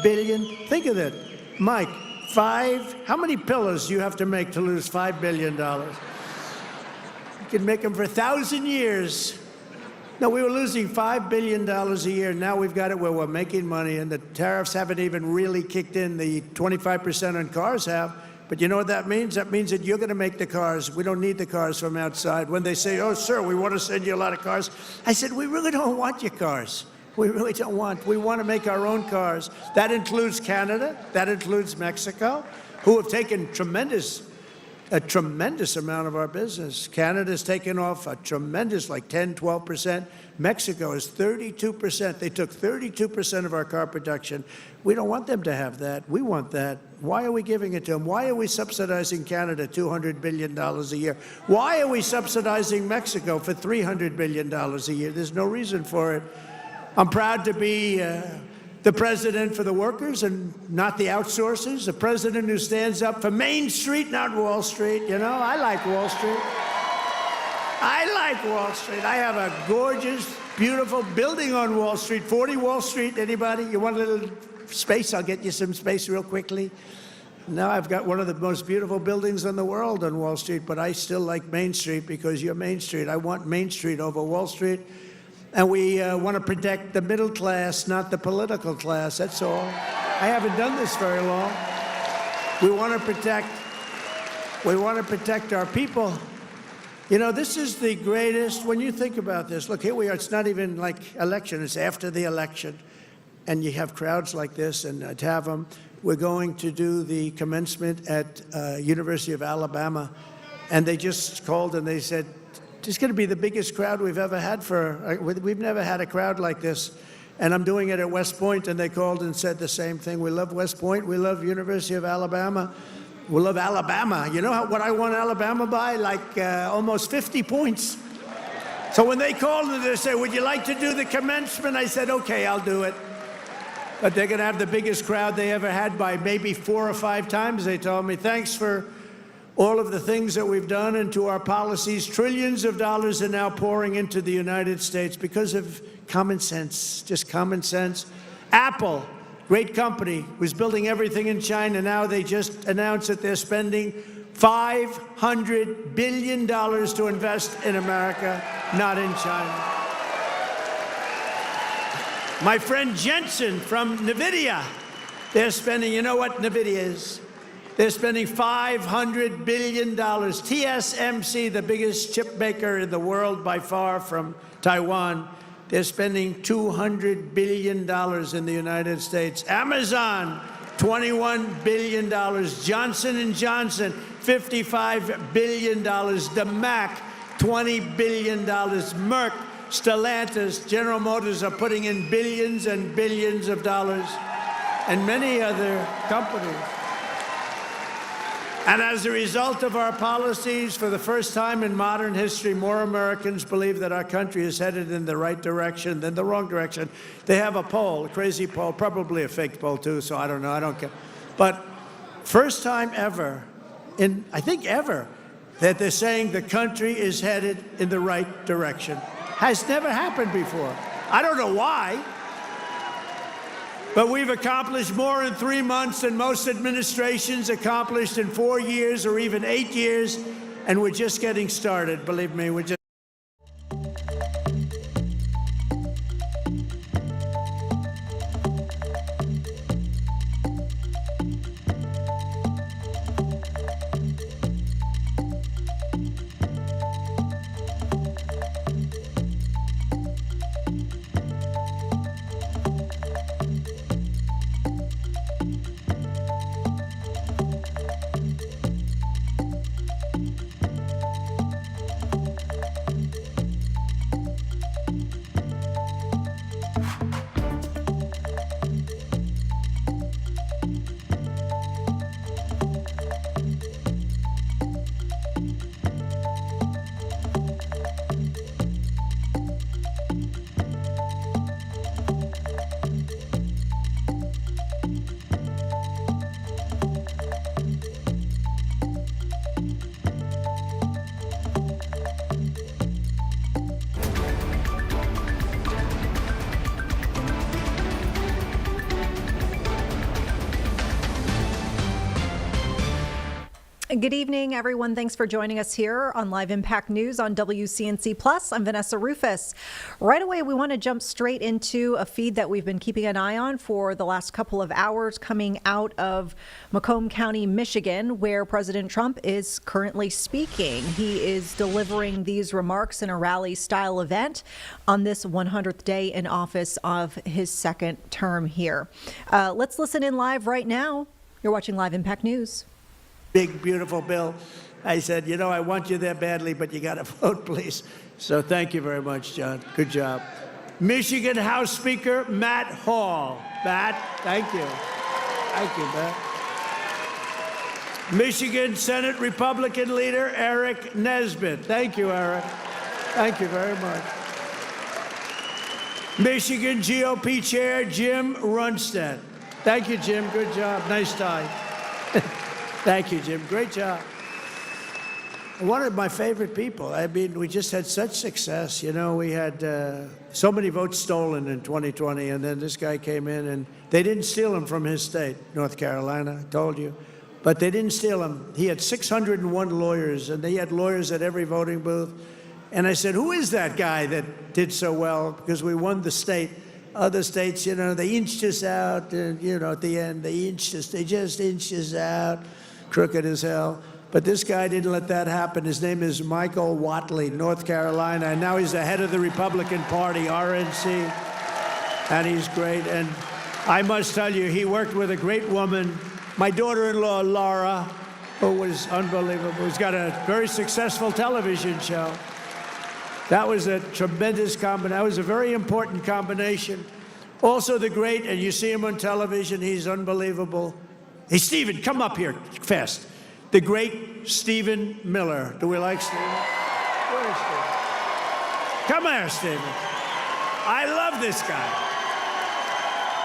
billion. Think of that, Mike. How many pillows do you have to make to lose $5 billion? You can make them for 1,000 years. No, we were losing $5 billion a year. Now we've got it where we're making money, and the tariffs haven't even really kicked in. The 25% on cars have. But you know what that means? That means that you're going to make the cars. We don't need the cars from outside. When they say, oh, sir, we want to send you a lot of cars, I said, we really don't want your cars. We really don't want. We want to make our own cars. That includes Canada. That includes Mexico, who have taken a tremendous amount of our business. Canada's taken off a tremendous, like 10, 12%. Mexico is 32%. They took 32% of our car production. We don't want them to have that. We want that. Why are we giving it to them? Why are we subsidizing Canada $200 billion a year? Why are we subsidizing Mexico for $300 billion a year? There's no reason for it. I'm proud to be the president for the workers and not the outsourcers, the president who stands up for Main Street, not Wall Street. You know, I like Wall Street. I like Wall Street. I have a gorgeous, beautiful building on Wall Street, 40 Wall Street. Anybody? You want a little space? I'll get you some space real quickly. Now I've got one of the most beautiful buildings in the world on Wall Street, but I still like Main Street because you're Main Street. I want Main Street over Wall Street. And we want to protect the middle class, not the political class. That's all. I haven't done this very long. We want to protect our people. You know, this is the greatest, when you think about this, look, here we are, it's not even like election, it's after the election. And you have crowds like this, and to have them, we're going to do the commencement at University of Alabama. And they just called and they said, it's going to be the biggest crowd we've ever had we've never had a crowd like this. And I'm doing it at West Point, and they called and said the same thing. We love West Point. We love University of Alabama. We love Alabama. You know what I won Alabama by? Like almost 50 points. So when they called and they said, would you like to do the commencement? I said, okay, I'll do it. But they're going to have the biggest crowd they ever had by maybe 4 or 5 times. They told me, thanks for all of the things that we've done and to our policies. Trillions of dollars are now pouring into the United States because of common sense, just common sense. Apple, great company, was building everything in China. Now they just announced that they're spending $500 billion to invest in America, not in China. My friend Jensen from NVIDIA, they're spending, you know what NVIDIA is? They're spending $500 billion. TSMC, the biggest chip maker in the world by far from Taiwan, they're spending $200 billion in the United States. Amazon, $21 billion. Johnson & Johnson, $55 billion. The Mac, $20 billion. Merck, Stellantis, General Motors are putting in billions and billions of dollars, and many other companies. And as a result of our policies, for the first time in modern history, more Americans believe that our country is headed in the right direction than the wrong direction. They have a poll, a crazy poll, probably a fake poll too, so I don't know, I don't care. But first time ever, I think ever, that they're saying the country is headed in the right direction. Has never happened before. I don't know why. But we've accomplished more in 3 months than most administrations accomplished in 4 years or even 8 years, and we're just getting started. Believe me, we're just Good evening, everyone. Thanks for joining us here on Live Impact News on WCNC Plus. I'm Vanessa Rufus. Right away, we want to jump straight into a feed that we've been keeping an eye on for the last couple of hours coming out of Macomb County, Michigan, where President Trump is currently speaking. He is delivering these remarks in a rally-style event on this 100th day in office of his second term here. Let's listen in live right now. You're watching Live Impact News. Big, beautiful bill. I said, you know, I want you there badly, but you got to vote, please. So thank you very much, John. Good job. Michigan House Speaker Matt Hall. Matt, thank you. Thank you, Matt. Michigan Senate Republican Leader Eric Nesbitt. Thank you, Eric. Thank you very much. Michigan GOP Chair Jim Runstead. Thank you, Jim. Good job. Nice tie. Thank you, Jim. Great job. One of my favorite people. I mean, we just had such success. You know, we had so many votes stolen in 2020, and then this guy came in, and they didn't steal them from his state, North Carolina, I told you. But they didn't steal them. He had 601 lawyers, and he had lawyers at every voting booth. And I said, who is that guy that did so well? Because we won the state. Other states, you know, they inched us out, you know, at the end, they just inched us out, crooked as hell. But this guy didn't let that happen. His name is Michael Whatley, North Carolina, and now he's the head of the Republican Party, RNC, and he's great. And I must tell you, he worked with a great woman, my daughter-in-law, Laura, who was unbelievable. He's got a very successful television show. That was a tremendous combination. That was a very important combination. Also the great, and you see him on television, he's unbelievable. Hey, Stephen, come up here fast. The great Stephen Miller. Do we like Stephen? Where is Stephen? Come here, Stephen. I love this guy.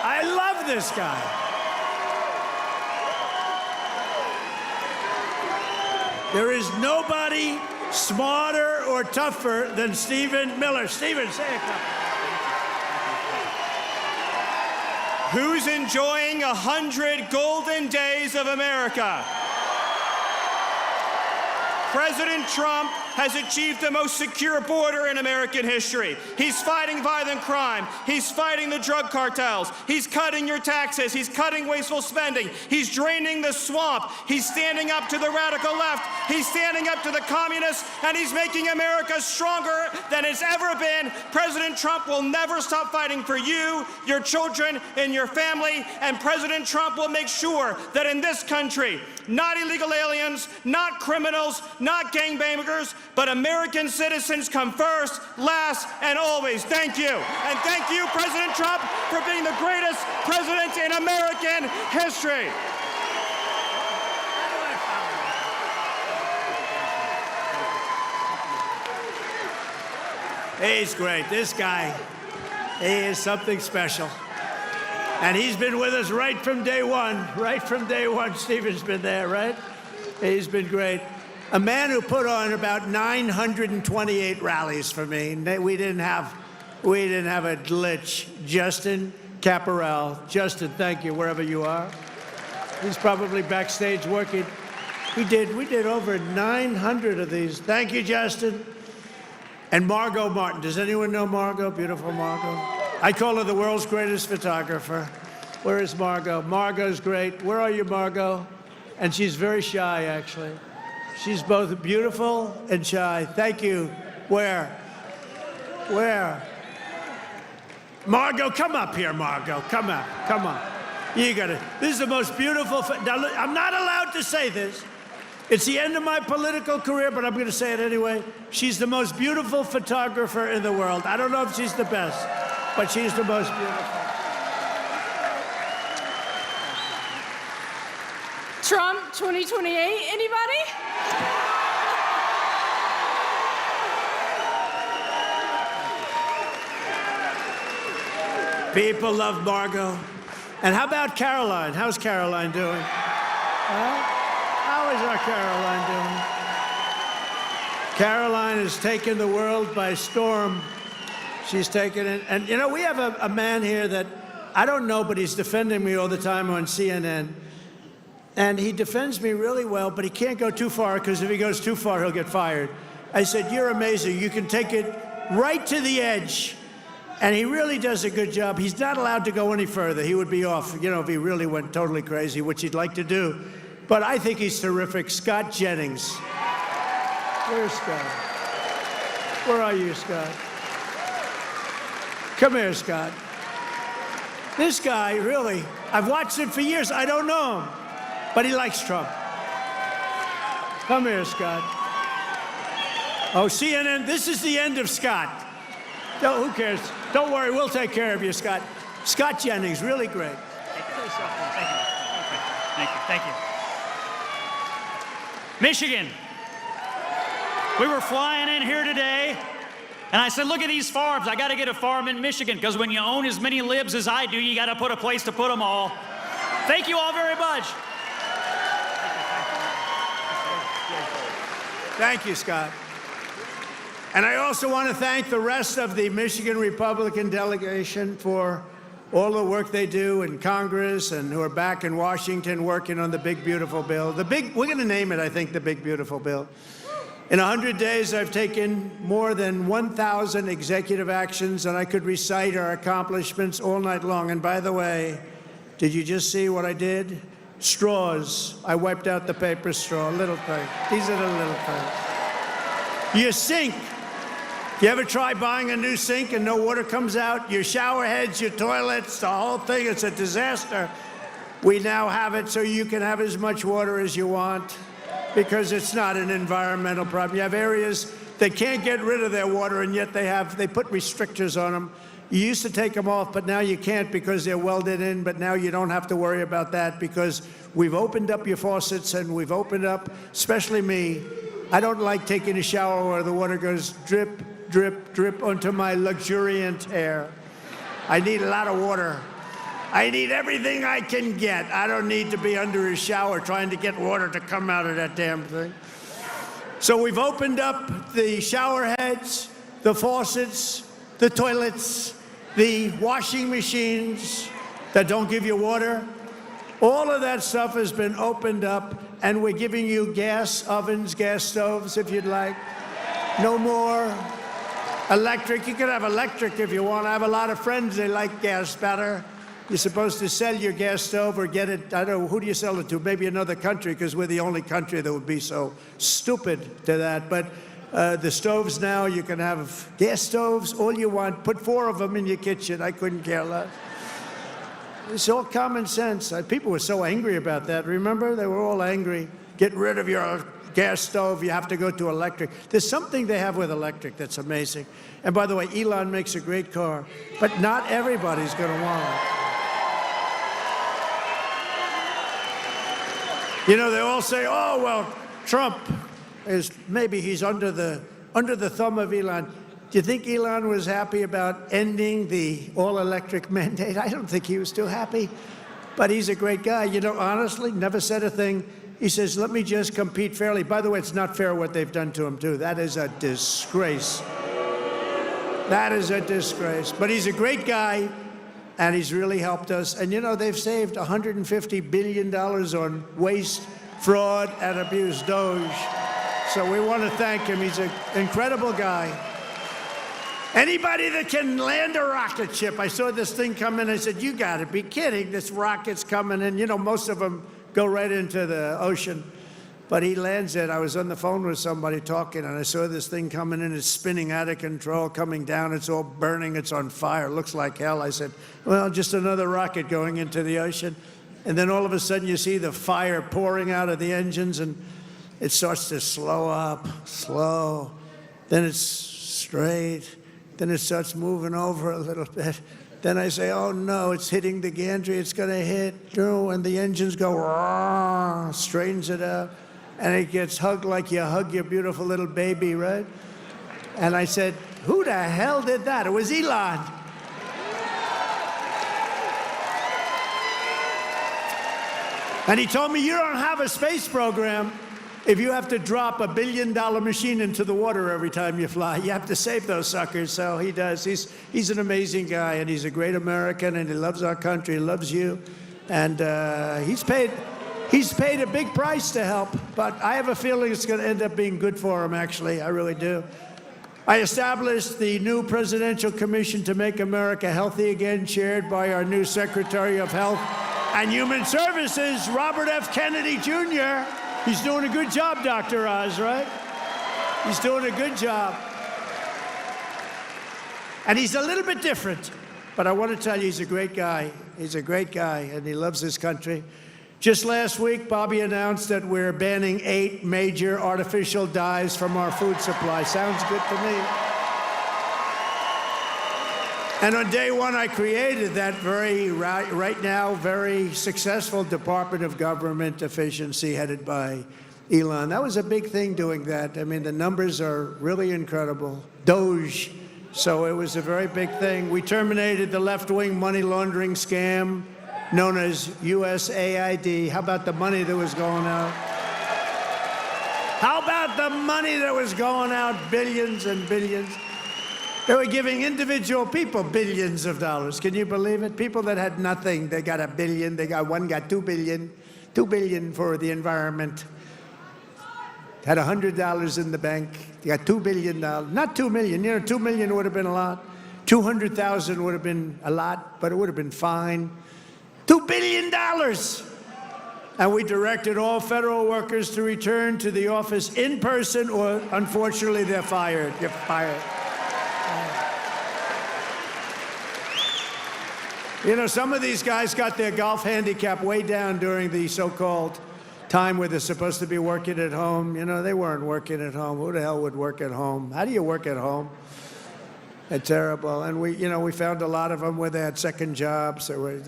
I love this guy. There is nobody smarter or tougher than Stephen Miller. Stephen, say a couple. Who's enjoying 100 golden days of America? President Trump has achieved the most secure border in American history. He's fighting violent crime. He's fighting the drug cartels. He's cutting your taxes. He's cutting wasteful spending. He's draining the swamp. He's standing up to the radical left. He's standing up to the communists, and he's making America stronger than it's ever been. President Trump will never stop fighting for you, your children, and your family, and President Trump will make sure that in this country, not illegal aliens, not criminals, not gangbangers, but American citizens come first, last, and always. Thank you. And thank you, President Trump, for being the greatest president in American history. He's great. This guy, he is something special. And he's been with us right from day one. Right from day one, Stephen's been there, right? He's been great. A man who put on about 928 rallies for me. We didn't have a glitch. Justin Caparel. Justin, thank you, wherever you are. He's probably backstage working. We did over 900 of these. Thank you, Justin. And Margot Martin. Does anyone know Margot? Beautiful Margot. I call her the world's greatest photographer. Where is Margot? Margot's great. Where are you, Margot? And she's very shy, actually. She's both beautiful and shy. Thank you. Where? Where? Margot, come up here, Margot. Come up. Come on. You got it. This is the most beautiful. Now, look, I'm not allowed to say this. It's the end of my political career, but I'm going to say it anyway. She's the most beautiful photographer in the world. I don't know if she's the best, but she's the most beautiful. Trump 2028, anybody? People love Margot. And how about Caroline? How's Caroline doing? How is our Caroline doing? Caroline has taken the world by storm. She's taken it. And, you know, we have a man here that I don't know, but he's defending me all the time on CNN. and he defends me really well, but he can't go too far because if he goes too far, he'll get fired. I said, you're amazing. You can take it right to the edge. And he really does a good job. He's not allowed to go any further. He would be off, if he really went totally crazy, which he'd like to do. But I think he's terrific. Scott Jennings. Where's Scott? Where are you, Scott? Come here, Scott. This guy, really, I've watched him for years. I don't know him, but he likes Trump. Come here, Scott. Oh, CNN, this is the end of Scott. No, who cares? Don't worry, we'll take care of you, Scott. Scott Jennings, really great. Thank you. Michigan. We were flying in here today, and I said, look at these farms. I got to get a farm in Michigan, because when you own as many libs as I do, you got to put a place to put them all. Thank you all very much. Thank you, Scott. And I also want to thank the rest of the Michigan Republican delegation for all the work they do in Congress and who are back in Washington working on the big, beautiful bill. We're going to name it, I think, the big, beautiful bill. In 100 days, I've taken more than 1,000 executive actions, and I could recite our accomplishments all night long. And by the way, did you just see what I did? Straws. I wiped out the paper straw, little thing. These are the little things. Your sink. You ever try buying a new sink and no water comes out? Your shower heads, your toilets, the whole thing, it's a disaster. We now have it so you can have as much water as you want because it's not an environmental problem. You have areas that can't get rid of their water, and yet they put restrictors on them. You used to take them off, but now you can't because they're welded in, but now you don't have to worry about that because we've opened up your faucets and we've opened up, especially me. I don't like taking a shower where the water goes drip, drip, drip onto my luxuriant hair. I need a lot of water. I need everything I can get. I don't need to be under a shower trying to get water to come out of that damn thing. So we've opened up the shower heads, the faucets, the toilets, the washing machines that don't give you water. All of that stuff has been opened up, and we're giving you gas ovens, gas stoves, if you'd like. No more electric. You can have electric if you want. I have a lot of friends, they like gas better. You're supposed to sell your gas stove or get it, I don't know, who do you sell it to? Maybe another country, because we're the only country that would be so stupid to that. But the stoves now, you can have gas stoves, all you want. Put 4 of them in your kitchen. I couldn't care less. It's all common sense. People were so angry about that. Remember? They were all angry. Get rid of your gas stove. You have to go to electric. There's something they have with electric that's amazing. And by the way, Elon makes a great car, but not everybody's going to want it. They all say, oh, well, Trump he's under the thumb of Elon. Do you think Elon was happy about ending the all-electric mandate? I don't think he was too happy, but he's a great guy. Honestly, never said a thing. He says, let me just compete fairly. By the way, it's not fair what they've done to him, too. That is a disgrace. That is a disgrace. But he's a great guy, and he's really helped us. And, they've saved $150 billion on waste, fraud, and abuse, Doge. So we want to thank him. He's an incredible guy. Anybody that can land a rocket ship, I saw this thing come in, I said, you got to be kidding, this rocket's coming in. Most of them go right into the ocean. But he lands it. I was on the phone with somebody talking, and I saw this thing coming in. It's spinning out of control, coming down. It's all burning. It's on fire. Looks like hell. I said, well, just another rocket going into the ocean. And then all of a sudden, you see the fire pouring out of the engines, and it starts to slow up, slow. Then it's straight. Then it starts moving over a little bit. Then I say, oh, no, it's hitting the gantry. It's going to hit. And the engines go, rah, straightens it out. And it gets hugged like you hug your beautiful little baby, right? And I said, who the hell did that? It was Elon. And he told me, you don't have a space program if you have to drop $1 billion machine into the water every time you fly. You have to save those suckers. So he does. He's an amazing guy, and he's a great American, and he loves our country. He loves you. And he's paid He's paid a big price to help, but I have a feeling it's going to end up being good for him, actually. I really do. I established the new Presidential Commission to Make America Healthy Again, chaired by our new Secretary of Health and Human Services, Robert F. Kennedy Jr. He's doing a good job, Dr. Oz, right? He's doing a good job. And he's a little bit different, but I want to tell you, he's a great guy. He's a great guy, and he loves his country. Just last week, Bobby announced that we're banning 8 major artificial dyes from our food supply. Sounds good to me. And on day one, I created that right now, very successful Department of Government Efficiency headed by Elon. That was a big thing doing that. I mean, the numbers are really incredible. Doge. So it was a very big thing. We terminated the left-wing money laundering scam known as USAID. How about the money that was going out? How about the money that was going out? Billions and billions. They were giving individual people billions of dollars. Can you believe it? People that had nothing, they got $1 billion. One got $2 billion. $2 billion for the environment. Had $100 in the bank. They got $2 billion. Not $2 million. You know, $2 million would have been a lot. 200,000 would have been a lot, but it would have been fine. $2 billion. And we directed all federal workers to return to the office in person, or unfortunately, they're fired. You're fired. You know, some of these guys got their golf handicap way down during the so-called time where they're supposed to be working at home. You know, they weren't working at home. Who the hell would work at home? How do you work at home? It's terrible. And we found a lot of them where they had second jobs. They were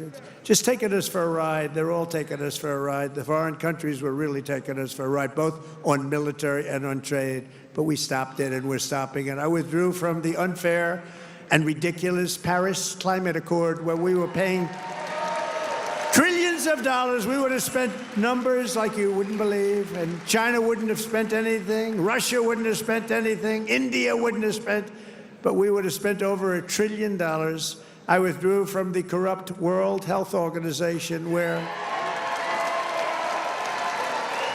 just taking us for a ride. They're all taking us for a ride. The foreign countries were really taking us for a ride, both on military and on trade. But we stopped it, and we're stopping it. I withdrew from the unfair and ridiculous Paris Climate Accord, where we were paying trillions of dollars. We would have spent numbers like you wouldn't believe, and China wouldn't have spent anything. Russia wouldn't have spent anything. India wouldn't have spent, but we would have spent over $1 trillion. I withdrew from the corrupt World Health Organization, where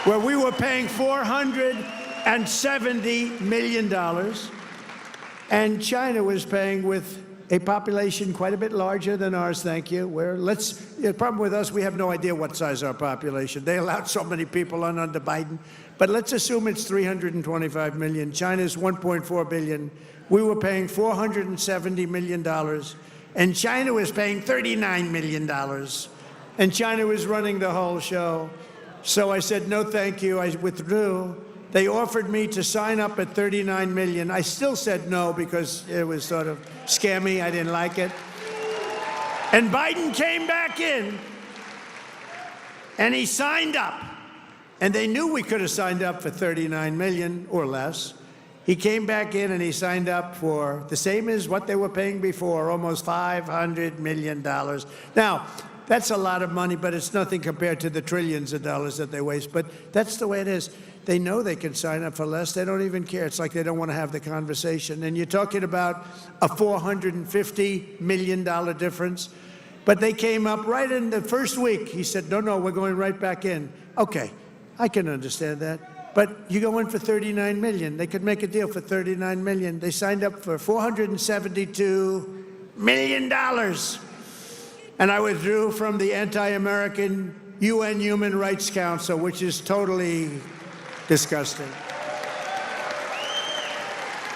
we were paying $470 million. And China was paying, with a population quite a bit larger than ours, thank you. The problem with us, we have no idea what size our population. They allowed so many people on under Biden. But let's assume it's 325 million. China's 1.4 billion. We were paying $470 million. And China was paying $39 million. And China was running the whole show. So I said, no, thank you. I withdrew. They offered me to sign up at $39 million. I still said no because it was sort of scammy. I didn't like it. And Biden came back in, and he signed up. And they knew we could have signed up for $39 million or less. He came back in, and he signed up for the same as what they were paying before, almost $500 million. Now, that's a lot of money, but it's nothing compared to the trillions of dollars that they waste. But that's the way it is. They know they can sign up for less. They don't even care. It's like they don't want to have the conversation. And you're talking about a $450 million difference. But they came up right in the first week. He said, no, we're going right back in. Okay, I can understand that. But you go in for $39 million. They could make a deal for $39 million. They signed up for $472 million. And I withdrew from the anti-American UN Human Rights Council, which is totally disgusting.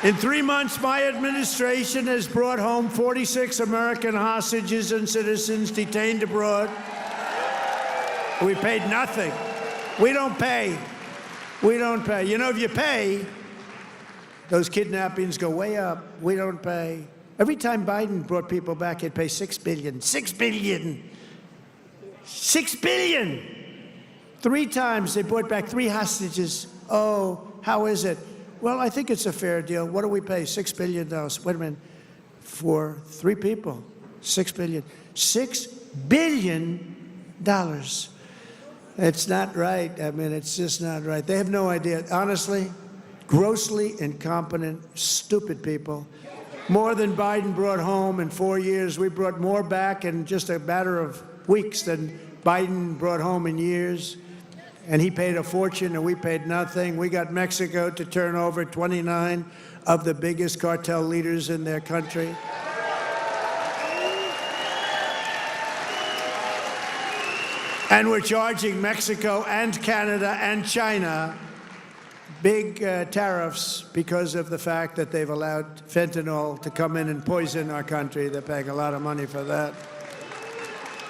In 3 months, my administration has brought home 46 American hostages and citizens detained abroad. We paid nothing. We don't pay. We don't pay. You know, if you pay, those kidnappings go way up. We don't pay. Every time Biden brought people back, he'd pay $6 billion. $6 billion. $6 billion. 3 times they brought back 3 hostages. Oh, how is it? Well, I think it's a fair deal. What do we pay? $6 billion. Wait a minute. For 3 people, $6 billion. $6 billion. It's not right. I mean, it's just not right. They have no idea. Honestly, grossly incompetent, stupid people. More than Biden brought home in 4 years. We brought more back in just a matter of weeks than Biden brought home in years. And he paid a fortune, and we paid nothing. We got Mexico to turn over 29 of the biggest cartel leaders in their country. And we're charging Mexico and Canada and China big tariffs because of the fact that they've allowed fentanyl to come in and poison our country. They're paying a lot of money for that.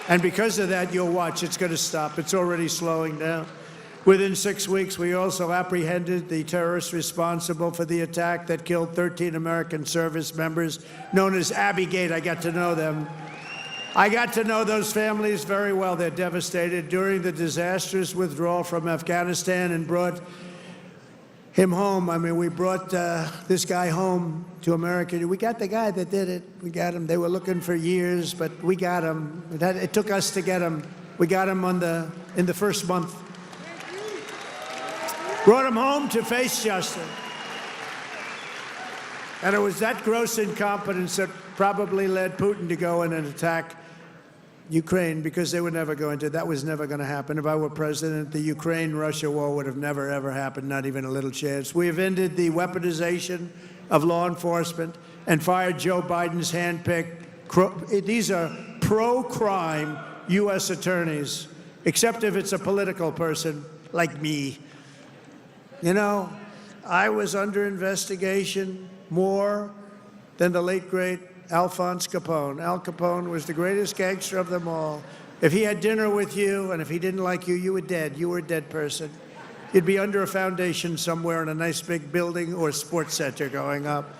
And because of that, you'll watch, it's going to stop. It's already slowing down. Within 6 weeks, we also apprehended the terrorists responsible for the attack that killed 13 American service members, known as Abbey-Gate. I got to know them. I got to know those families very well. They're devastated during the disastrous withdrawal from Afghanistan and brought him home. I mean, we brought this guy home to America. We got the guy that did it. We got him. They were looking for years, but we got him. It took us to get him. We got him in the first month. Brought him home to face justice. And it was that gross incompetence that probably led Putin to go in and attack Ukraine, because they were never going to. That was never going to happen. If I were president, the Ukraine-Russia war would have never, ever happened, not even a little chance. We have ended the weaponization of law enforcement and fired Joe Biden's handpicked, these are pro-crime U.S. attorneys, except if it's a political person like me. You know, I was under investigation more than the late, great Alphonse Capone. Al Capone was the greatest gangster of them all. If he had dinner with you, and if he didn't like you, you were dead. You were a dead person. You'd be under a foundation somewhere in a nice big building or sports center going up.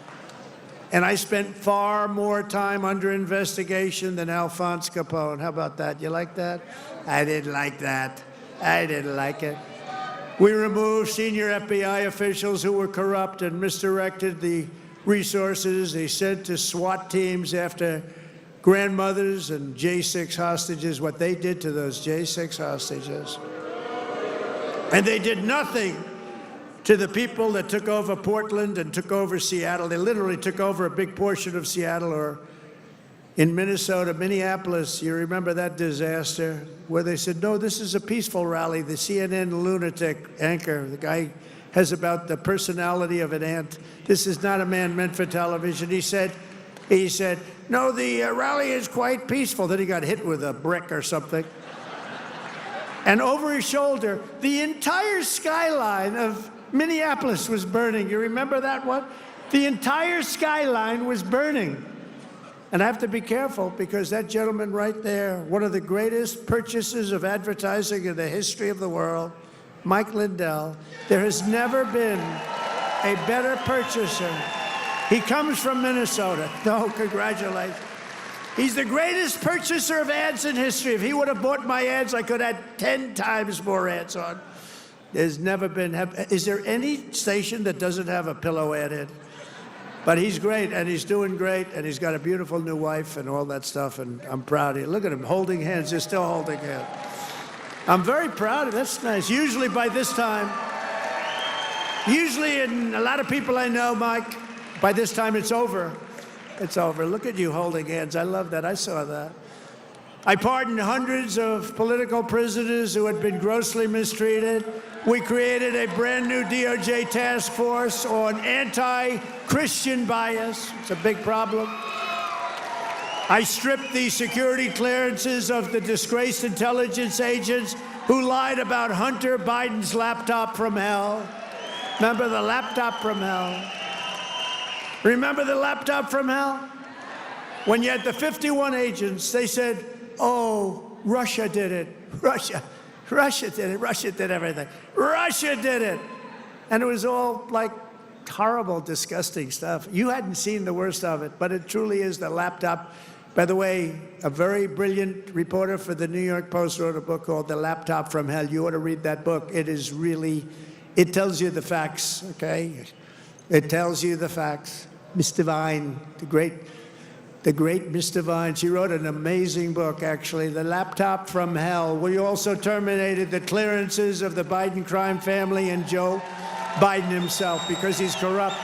And I spent far more time under investigation than Alphonse Capone. How about that? You like that? I didn't like that. I didn't like it. We removed senior FBI officials who were corrupt and misdirected the resources they sent to SWAT teams after grandmothers and J6 hostages, what they did to those J6 hostages. And they did nothing to the people that took over Portland and took over Seattle. They literally took over a big portion of Seattle, or in Minnesota, Minneapolis. You remember that disaster where they said, no, this is a peaceful rally. The CNN lunatic anchor, the guy has about the personality of an ant. This is not a man meant for television. He said, no, the rally is quite peaceful. Then he got hit with a brick or something. And over his shoulder, the entire skyline of Minneapolis was burning. You remember that one? The entire skyline was burning. And I have to be careful, because that gentleman right there, one of the greatest purchasers of advertising in the history of the world, Mike Lindell, there has never been a better purchaser. He comes from Minnesota. No, congratulations. He's the greatest purchaser of ads in history. If he would have bought my ads, I could have had 10 times more ads on. There's never been. Is there any station that doesn't have a pillow ad in? But he's great, and he's doing great, and he's got a beautiful new wife and all that stuff, and I'm proud of you. Look at him holding hands. They're still holding hands. I'm very proud of it. That's nice. Usually by this time, and a lot of people I know, Mike, by this time it's over. It's over. Look at you holding hands. I love that. I saw that. I pardoned hundreds of political prisoners who had been grossly mistreated. We created a brand new DOJ task force on anti-Christian bias. It's a big problem. I stripped the security clearances of the disgraced intelligence agents who lied about Hunter Biden's laptop from hell. Remember the laptop from hell? Remember the laptop from hell? When you had the 51 agents, they said, oh, Russia did it. Russia did it. Russia did everything. Russia did it. And it was all like horrible, disgusting stuff. You hadn't seen the worst of it, but it truly is the laptop. By the way, a very brilliant reporter for the New York Post wrote a book called The Laptop from Hell. You ought to read that book. It is really, it tells you the facts, okay? It tells you the facts. Miss Devine, the great Miss Devine, she wrote an amazing book, actually, The Laptop from Hell. We also terminated the clearances of the Biden crime family and Joe Biden himself because he's corrupt.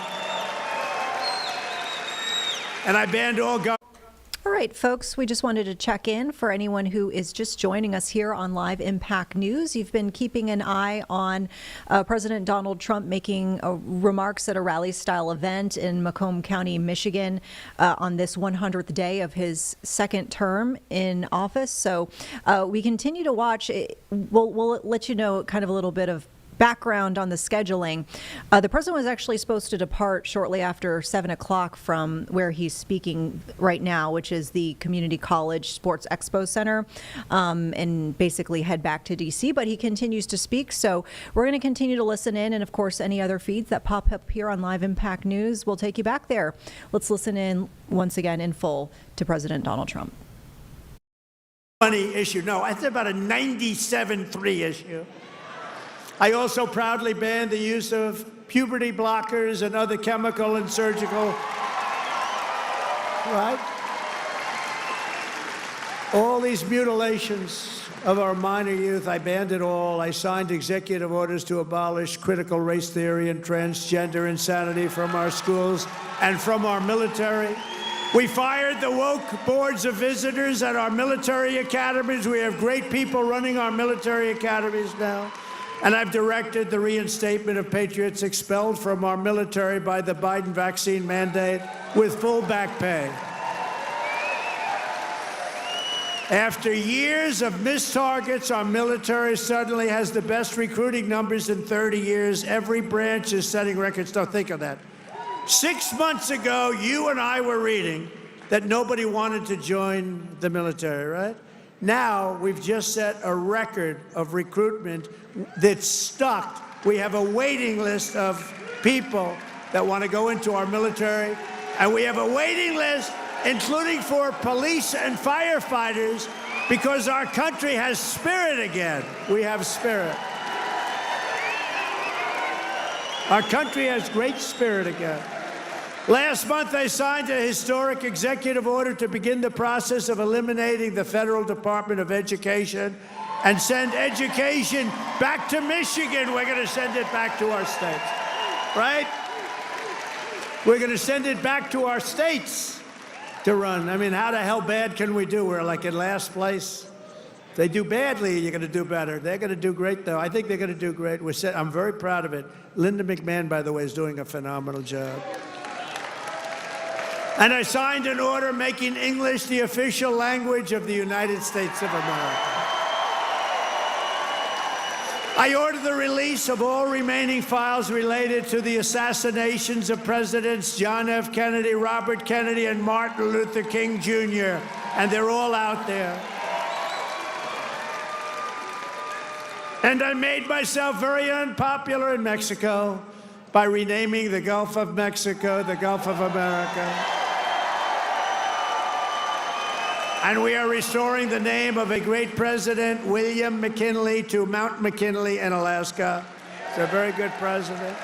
And I banned all government. All right, folks, we just wanted to check in for anyone who is just joining us here on Live Impact News. You've been keeping an eye on President Donald Trump making remarks at a rally-style event in Macomb County, Michigan, on this 100th day of his second term in office. So we continue to watch. We'll let you know kind of a little bit of background on the scheduling. The president was actually supposed to depart shortly after 7 o'clock from where he's speaking right now, which is the Community College Sports Expo Center, and basically head back to D.C., but he continues to speak. So we're going to continue to listen in, and of course, any other feeds that pop up here on Live Impact News will take you back there. Let's listen in once again in full to President Donald Trump. Funny issue. No, it's about a 97.3 issue. I also proudly banned the use of puberty blockers and other chemical and surgical, right? All these mutilations of our minor youth, I banned it all. I signed executive orders to abolish critical race theory and transgender insanity from our schools and from our military. We fired the woke boards of visitors at our military academies. We have great people running our military academies now. And I've directed the reinstatement of patriots expelled from our military by the Biden vaccine mandate with full back pay. After years of missed targets, our military suddenly has the best recruiting numbers in 30 years. Every branch is setting records. Don't think of that. 6 months ago, you and I were reading that nobody wanted to join the military, right? Now, we've just set a record of recruitment that's stuck. We have a waiting list of people that want to go into our military, and we have a waiting list, including for police and firefighters, because our country has spirit again. We have spirit. Our country has great spirit again. Last month, I signed a historic executive order to begin the process of eliminating the Federal Department of Education and send education back to Michigan. We're going to send it back to our states, right? We're going to send it back to our states to run. I mean, how the hell bad can we do? We're like in last place. If they do badly, you're going to do better. They're going to do great, though. I think they're going to do great. I'm very proud of it. Linda McMahon, by the way, is doing a phenomenal job. And I signed an order making English the official language of the United States of America. I ordered the release of all remaining files related to the assassinations of Presidents John F. Kennedy, Robert Kennedy, and Martin Luther King, Jr., and they're all out there. And I made myself very unpopular in Mexico by renaming the Gulf of Mexico the Gulf of America. And we are restoring the name of a great president, William McKinley, to Mount McKinley in Alaska. He's a very good president.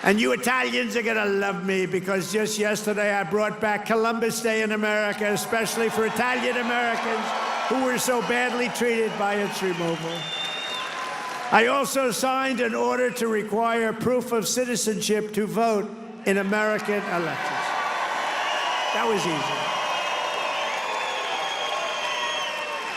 And you Italians are going to love me because just yesterday I brought back Columbus Day in America, especially for Italian Americans who were so badly treated by its removal. I also signed an order to require proof of citizenship to vote in American elections. That was easy.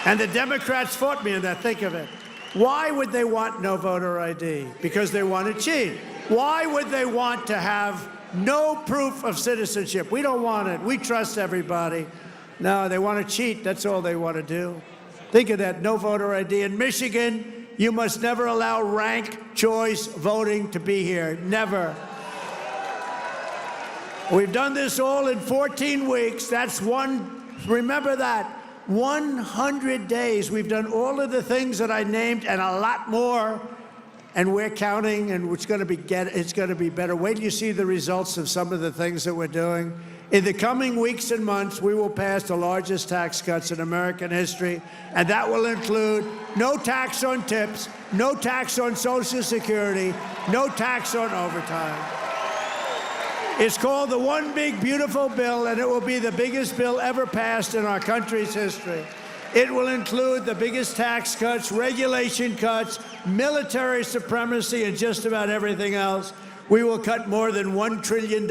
And the Democrats fought me in that. Think of it. Why would they want no voter ID? Because they want to cheat. Why would they want to have no proof of citizenship? We don't want it. We trust everybody. No, they want to cheat. That's all they want to do. Think of that. No voter ID. In Michigan, you must never allow ranked choice voting to be here. Never. We've done this all in 14 weeks. That's one. Remember that. 100 days. We've done all of the things that I named and a lot more, and we're counting, and it's going to be better. Wait till you see the results of some of the things that we're doing. In the coming weeks and months, we will pass the largest tax cuts in American history, and that will include no tax on tips, no tax on Social Security, no tax on overtime. It's called the One Big Beautiful Bill, and it will be the biggest bill ever passed in our country's history. It will include the biggest tax cuts, regulation cuts, military supremacy, and just about everything else. We will cut more than $1 trillion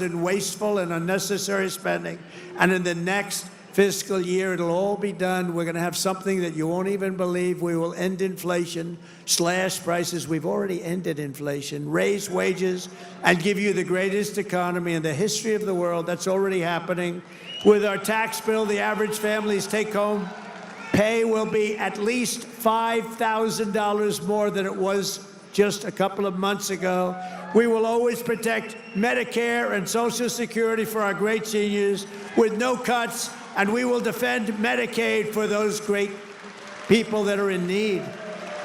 in wasteful and unnecessary spending. And in the next fiscal year, it'll all be done. We're going to have something that you won't even believe. We will end inflation, slash prices. We've already ended inflation, raise wages, and give you the greatest economy in the history of the world. That's already happening. With our tax bill, the average family's take-home pay will be at least $5,000 more than it was just a couple of months ago. We will always protect Medicare and Social Security for our great seniors with no cuts, and we will defend Medicaid for those great people that are in need.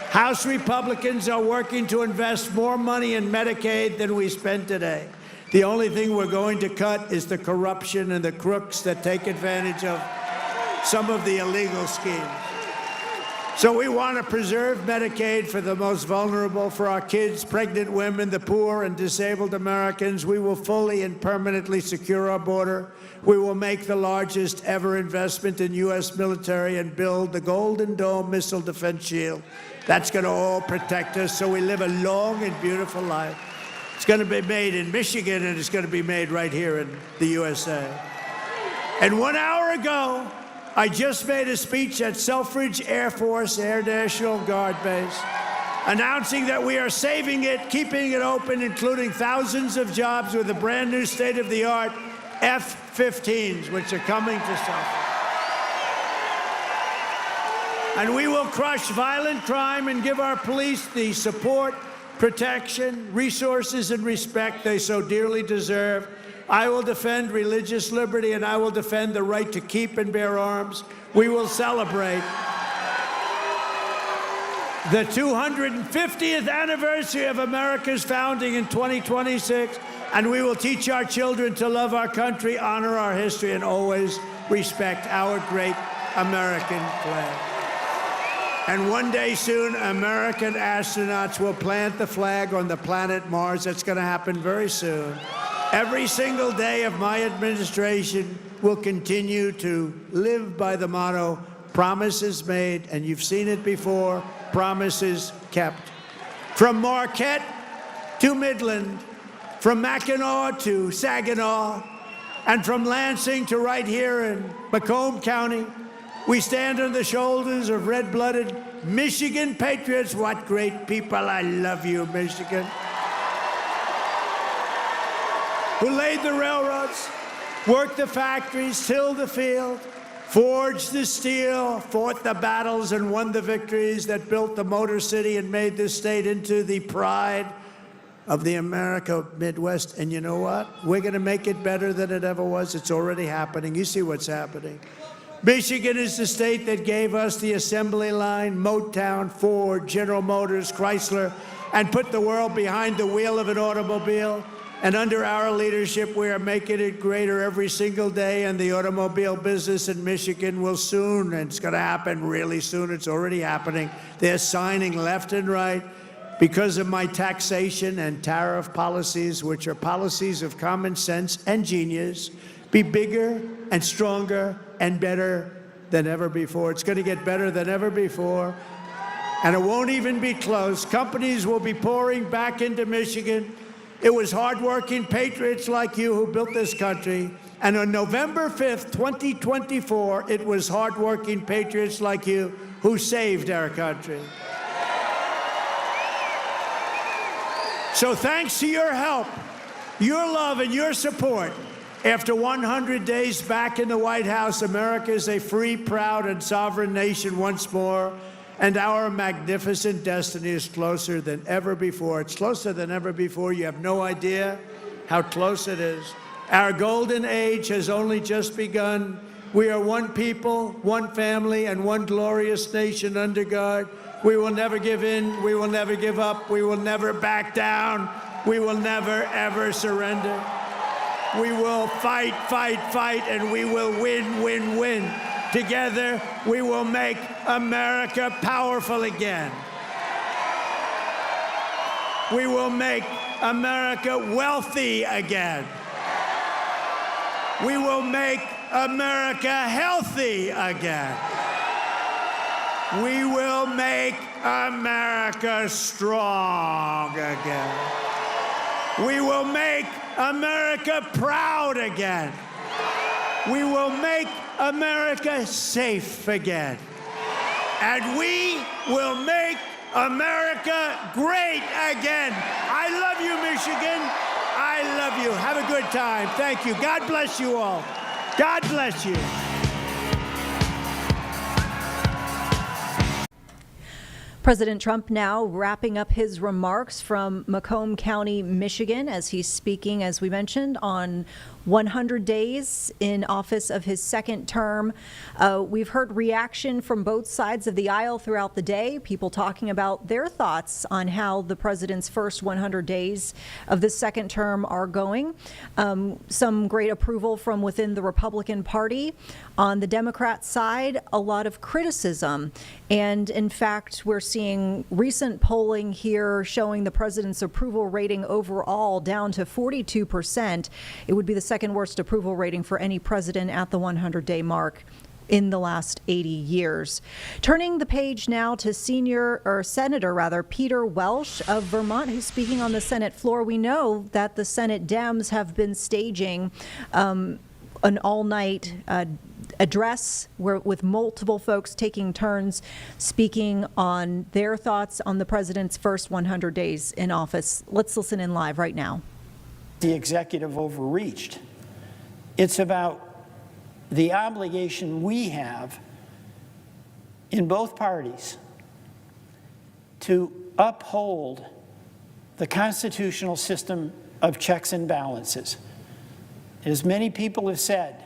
House Republicans are working to invest more money in Medicaid than we spend today. The only thing we're going to cut is the corruption and the crooks that take advantage of some of the illegal schemes. So we want to preserve Medicaid for the most vulnerable, for our kids, pregnant women, the poor, and disabled Americans. We will fully and permanently secure our border. We will make the largest ever investment in U.S. military and build the Golden Dome missile defense shield. That's going to all protect us so we live a long and beautiful life. It's going to be made in Michigan, and it's going to be made right here in the USA. And 1 hour ago, I just made a speech at Selfridge Air Force Air National Guard Base, announcing that we are saving it, keeping it open, including thousands of jobs with the brand new state-of-the-art F-15s, which are coming to Selfridge. And we will crush violent crime and give our police the support, protection, resources, and respect they so dearly deserve. I will defend religious liberty, and I will defend the right to keep and bear arms. We will celebrate the 250th anniversary of America's founding in 2026, and we will teach our children to love our country, honor our history, and always respect our great American flag. And one day soon, American astronauts will plant the flag on the planet Mars. That's going to happen very soon. Every single day of my administration will continue to live by the motto, promises made, and you've seen it before, promises kept. From Marquette to Midland, from Mackinac to Saginaw, and from Lansing to right here in Macomb County, we stand on the shoulders of red-blooded Michigan patriots. What great people. I love you, Michigan. Who laid the railroads, worked the factories, tilled the field, forged the steel, fought the battles, and won the victories that built the Motor City and made this state into the pride of the America Midwest. And you know what? We're going to make it better than it ever was. It's already happening. You see what's happening. Michigan is the state that gave us the assembly line, Motown, Ford, General Motors, Chrysler, and put the world behind the wheel of an automobile. And under our leadership, we are making it greater every single day, and the automobile business in Michigan will soon, and it's going to happen really soon, it's already happening. They're signing left and right because of my taxation and tariff policies, which are policies of common sense and genius, be bigger and stronger and better than ever before. It's going to get better than ever before, and it won't even be close. Companies will be pouring back into Michigan. It was hardworking patriots like you who built this country. And on November 5th, 2024, it was hardworking patriots like you who saved our country. So thanks to your help, your love, and your support, after 100 days back in the White House, America is a free, proud, and sovereign nation once more. And our magnificent destiny is closer than ever before. It's closer than ever before. You have no idea how close it is. Our golden age has only just begun. We are one people, one family, and one glorious nation under God. We will never give in. We will never give up. We will never back down. We will never, ever surrender. We will fight, fight, fight, and we will win, win, win. Together, we will make America powerful again. We will make America wealthy again. We will make America healthy again. We will make America strong again. We will make America proud again. We will make America safe again. And we will make America great again. I love you, Michigan. I love you. Have a good time. Thank you. God bless you all. God bless you. President Trump now wrapping up his remarks from Macomb County, Michigan, as he's speaking, as we mentioned, on 100 days in office of his second term. We've heard reaction from both sides of the aisle throughout the day, people talking about their thoughts on how the president's first 100 days of this second term are going. Some great approval from within the Republican Party. On the Democrat side, a lot of criticism. And in fact, we're seeing recent polling here showing the president's approval rating overall down to 42%. It would be the second worst approval rating for any president at the 100-day mark in the last 80 years. Turning the page now to Senator Peter Welch of Vermont, who's speaking on the Senate floor. We know that the Senate Dems have been staging an all-night address with multiple folks taking turns speaking on their thoughts on the president's first 100 days in office. Let's listen in live right now. The executive overreached. It's about the obligation we have in both parties to uphold the constitutional system of checks and balances. As many people have said,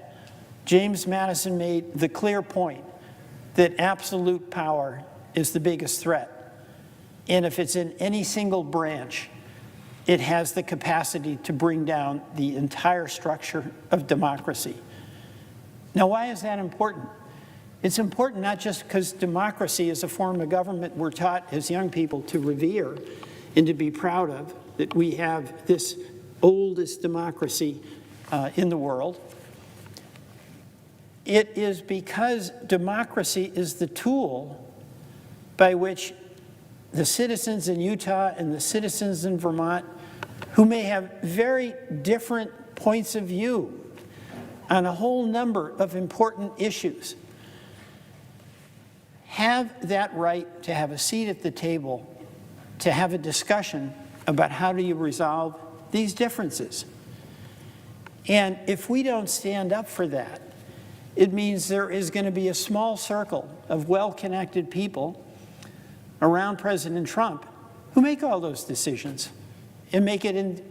James Madison made the clear point that absolute power is the biggest threat. And if it's in any single branch, it has the capacity to bring down the entire structure of democracy. Now, why is that important? It's important not just because democracy is a form of government we're taught as young people to revere and to be proud of, that we have this oldest democracy in the world. It is because democracy is the tool by which the citizens in Utah and the citizens in Vermont, who may have very different points of view on a whole number of important issues, have that right to have a seat at the table, to have a discussion about how do you resolve these differences. And if we don't stand up for that, it means there is going to be a small circle of well-connected people around President Trump who make all those decisions and make it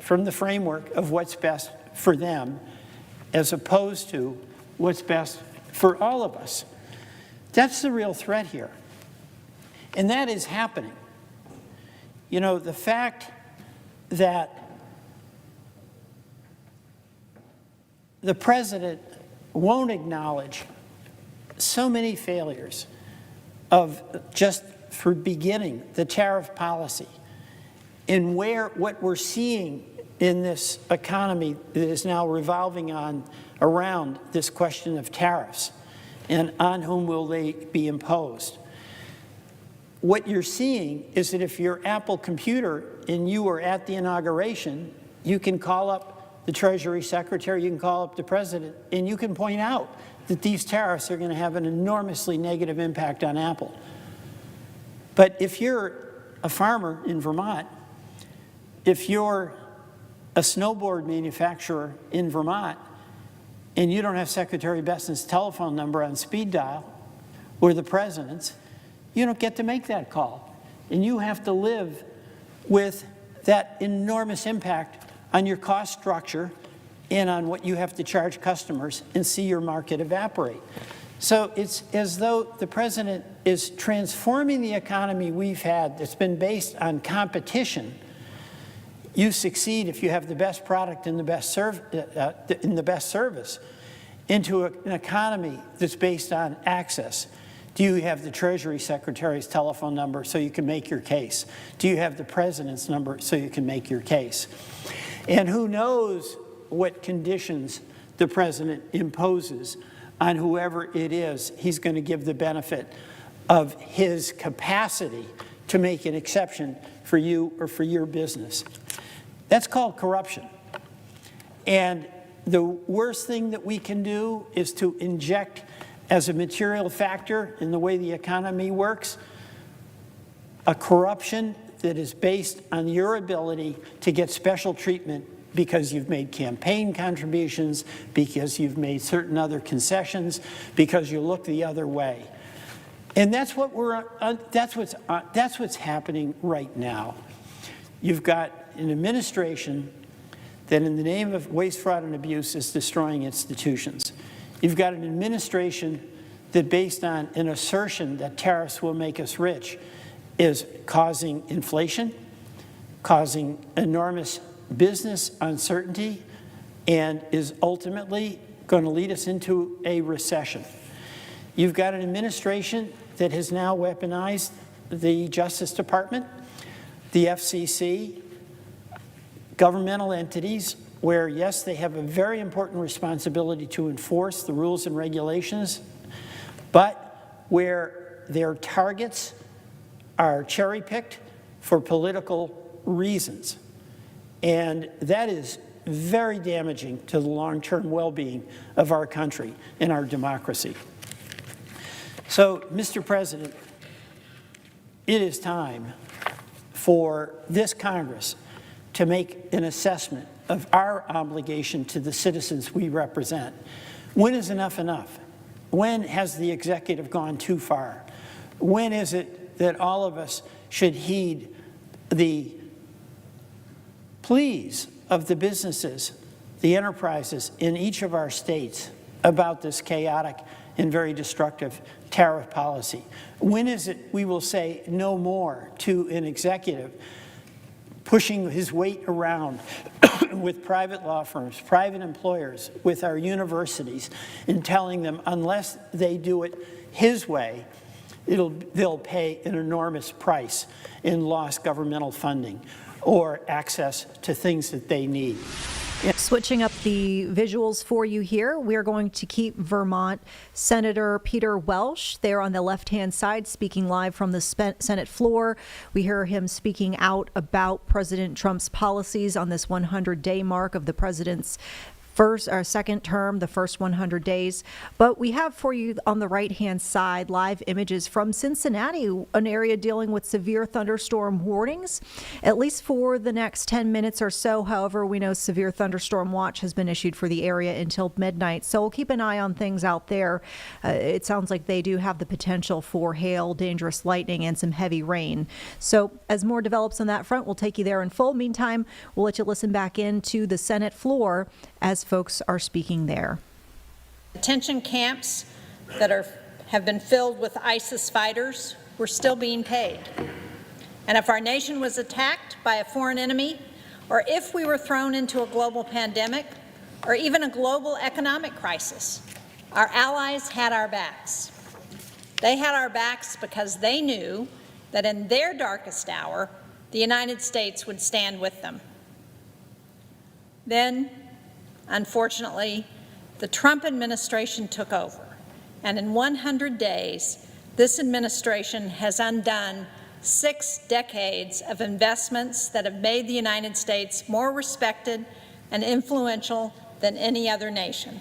from the framework of what's best for them as opposed to what's best for all of us. That's the real threat here. And that is happening. You know, the fact that the president won't acknowledge so many failures of just for beginning the tariff policy and what we're seeing in this economy that is now revolving around this question of tariffs and on whom will they be imposed. What you're seeing is that if you're Apple Computer and you were at the inauguration, you can call up the Treasury Secretary, you can call up the President, and you can point out that these tariffs are going to have an enormously negative impact on Apple. But if you're a farmer in Vermont, if you're a snowboard manufacturer in Vermont, and you don't have Secretary Bessent's telephone number on speed dial or the President's, you don't get to make that call. And you have to live with that enormous impact on your cost structure and on what you have to charge customers and see your market evaporate. So it's as though the president is transforming the economy we've had that's been based on competition. You succeed if you have the best product and the best service into an economy that's based on access. Do you have the Treasury Secretary's telephone number so you can make your case? Do you have the president's number so you can make your case? And who knows what conditions the president imposes on whoever it is he's going to give the benefit of his capacity to make an exception for you or for your business. That's called corruption. And the worst thing that we can do is to inject as a material factor in the way the economy works, a corruption that is based on your ability to get special treatment because you've made campaign contributions, because you've made certain other concessions, because you look the other way. And that's what that's what's happening right now. You've got an administration that in the name of waste, fraud, and abuse is destroying institutions. You've got an administration that, based on an assertion that tariffs will make us rich, is causing inflation, causing enormous business uncertainty, and is ultimately going to lead us into a recession. You've got an administration that has now weaponized the Justice Department, the FCC, governmental entities where, yes, they have a very important responsibility to enforce the rules and regulations, but where their targets are cherry-picked for political reasons. And that is very damaging to the long-term well-being of our country and our democracy. So, Mr. President, it is time for this Congress to make an assessment of our obligation to the citizens we represent. When is enough enough? When has the executive gone too far? When is it that all of us should heed the pleas of the businesses, the enterprises in each of our states about this chaotic and very destructive tariff policy? When is it we will say no more to an executive pushing his weight around with private law firms, private employers, with our universities, and telling them unless they do it his way, they'll pay an enormous price in lost governmental funding or access to things that they need. Switching up the visuals for you here, we are going to keep Vermont Senator Peter Welch there on the left-hand side, speaking live from the Senate floor. We hear him speaking out about President Trump's policies on this 100-day mark of the president's second term, the first 100 days. But we have for you on the right-hand side live images from Cincinnati, an area dealing with severe thunderstorm warnings, at least for the next 10 minutes or so. However, we know severe thunderstorm watch has been issued for the area until midnight. So we'll keep an eye on things out there. It sounds like they do have the potential for hail, dangerous lightning, and some heavy rain. So as more develops on that front, we'll take you there in full. Meantime, we'll let you listen back into the Senate floor as folks are speaking there. Detention camps that have been filled with ISIS fighters were still being paid. And if our nation was attacked by a foreign enemy, or if we were thrown into a global pandemic, or even a global economic crisis, our allies had our backs. They had our backs because they knew that in their darkest hour, the United States would stand with them. Then, unfortunately, the Trump administration took over, and in 100 days, this administration has undone 6 decades of investments that have made the United States more respected and influential than any other nation.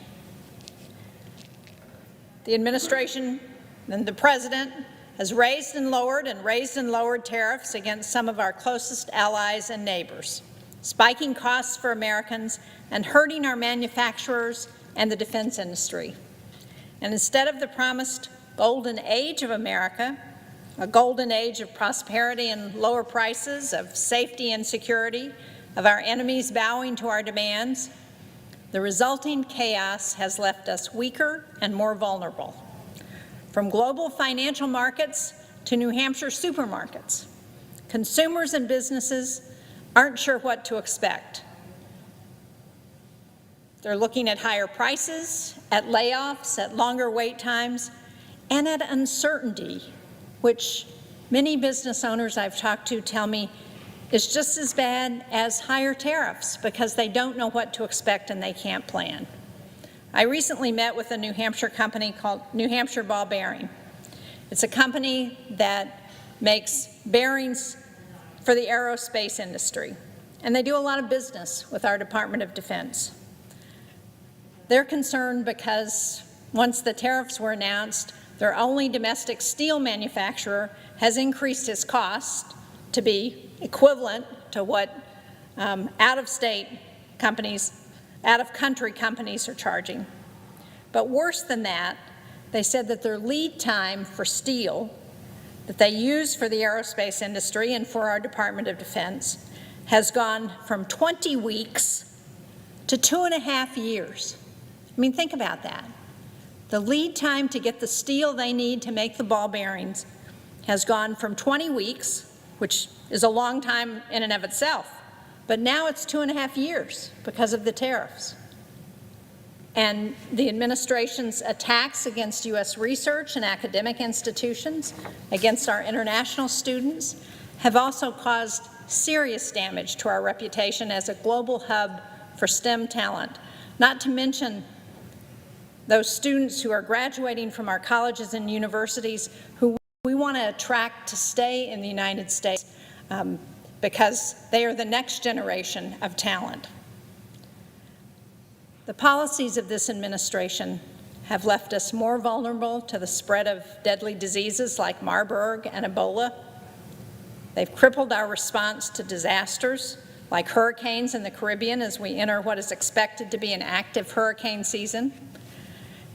The administration and the president has raised and lowered tariffs against some of our closest allies and neighbors, spiking costs for Americans and hurting our manufacturers and the defense industry. And instead of the promised golden age of America, a golden age of prosperity and lower prices, of safety and security, of our enemies bowing to our demands, the resulting chaos has left us weaker and more vulnerable. From global financial markets to New Hampshire supermarkets, consumers and businesses aren't sure what to expect. They're looking at higher prices, at layoffs, at longer wait times, and at uncertainty, which many business owners I've talked to tell me is just as bad as higher tariffs because they don't know what to expect and they can't plan. I recently met with a New Hampshire company called New Hampshire Ball Bearing. It's a company that makes bearings for the aerospace industry, and they do a lot of business with our Department of Defense. They're concerned because once the tariffs were announced, their only domestic steel manufacturer has increased his cost to be equivalent to what out-of-country companies are charging. But worse than that, they said that their lead time for steel that they use for the aerospace industry and for our Department of Defense has gone from 20 weeks to 2.5 years. I mean, think about that. The lead time to get the steel they need to make the ball bearings has gone from 20 weeks, which is a long time in and of itself, but now it's 2.5 years because of the tariffs. And the administration's attacks against U.S. research and academic institutions, against our international students, have also caused serious damage to our reputation as a global hub for STEM talent, not to mention those students who are graduating from our colleges and universities who we want to attract to stay in the United States because they are the next generation of talent. The policies of this administration have left us more vulnerable to the spread of deadly diseases like Marburg and Ebola. They've crippled our response to disasters like hurricanes in the Caribbean as we enter what is expected to be an active hurricane season.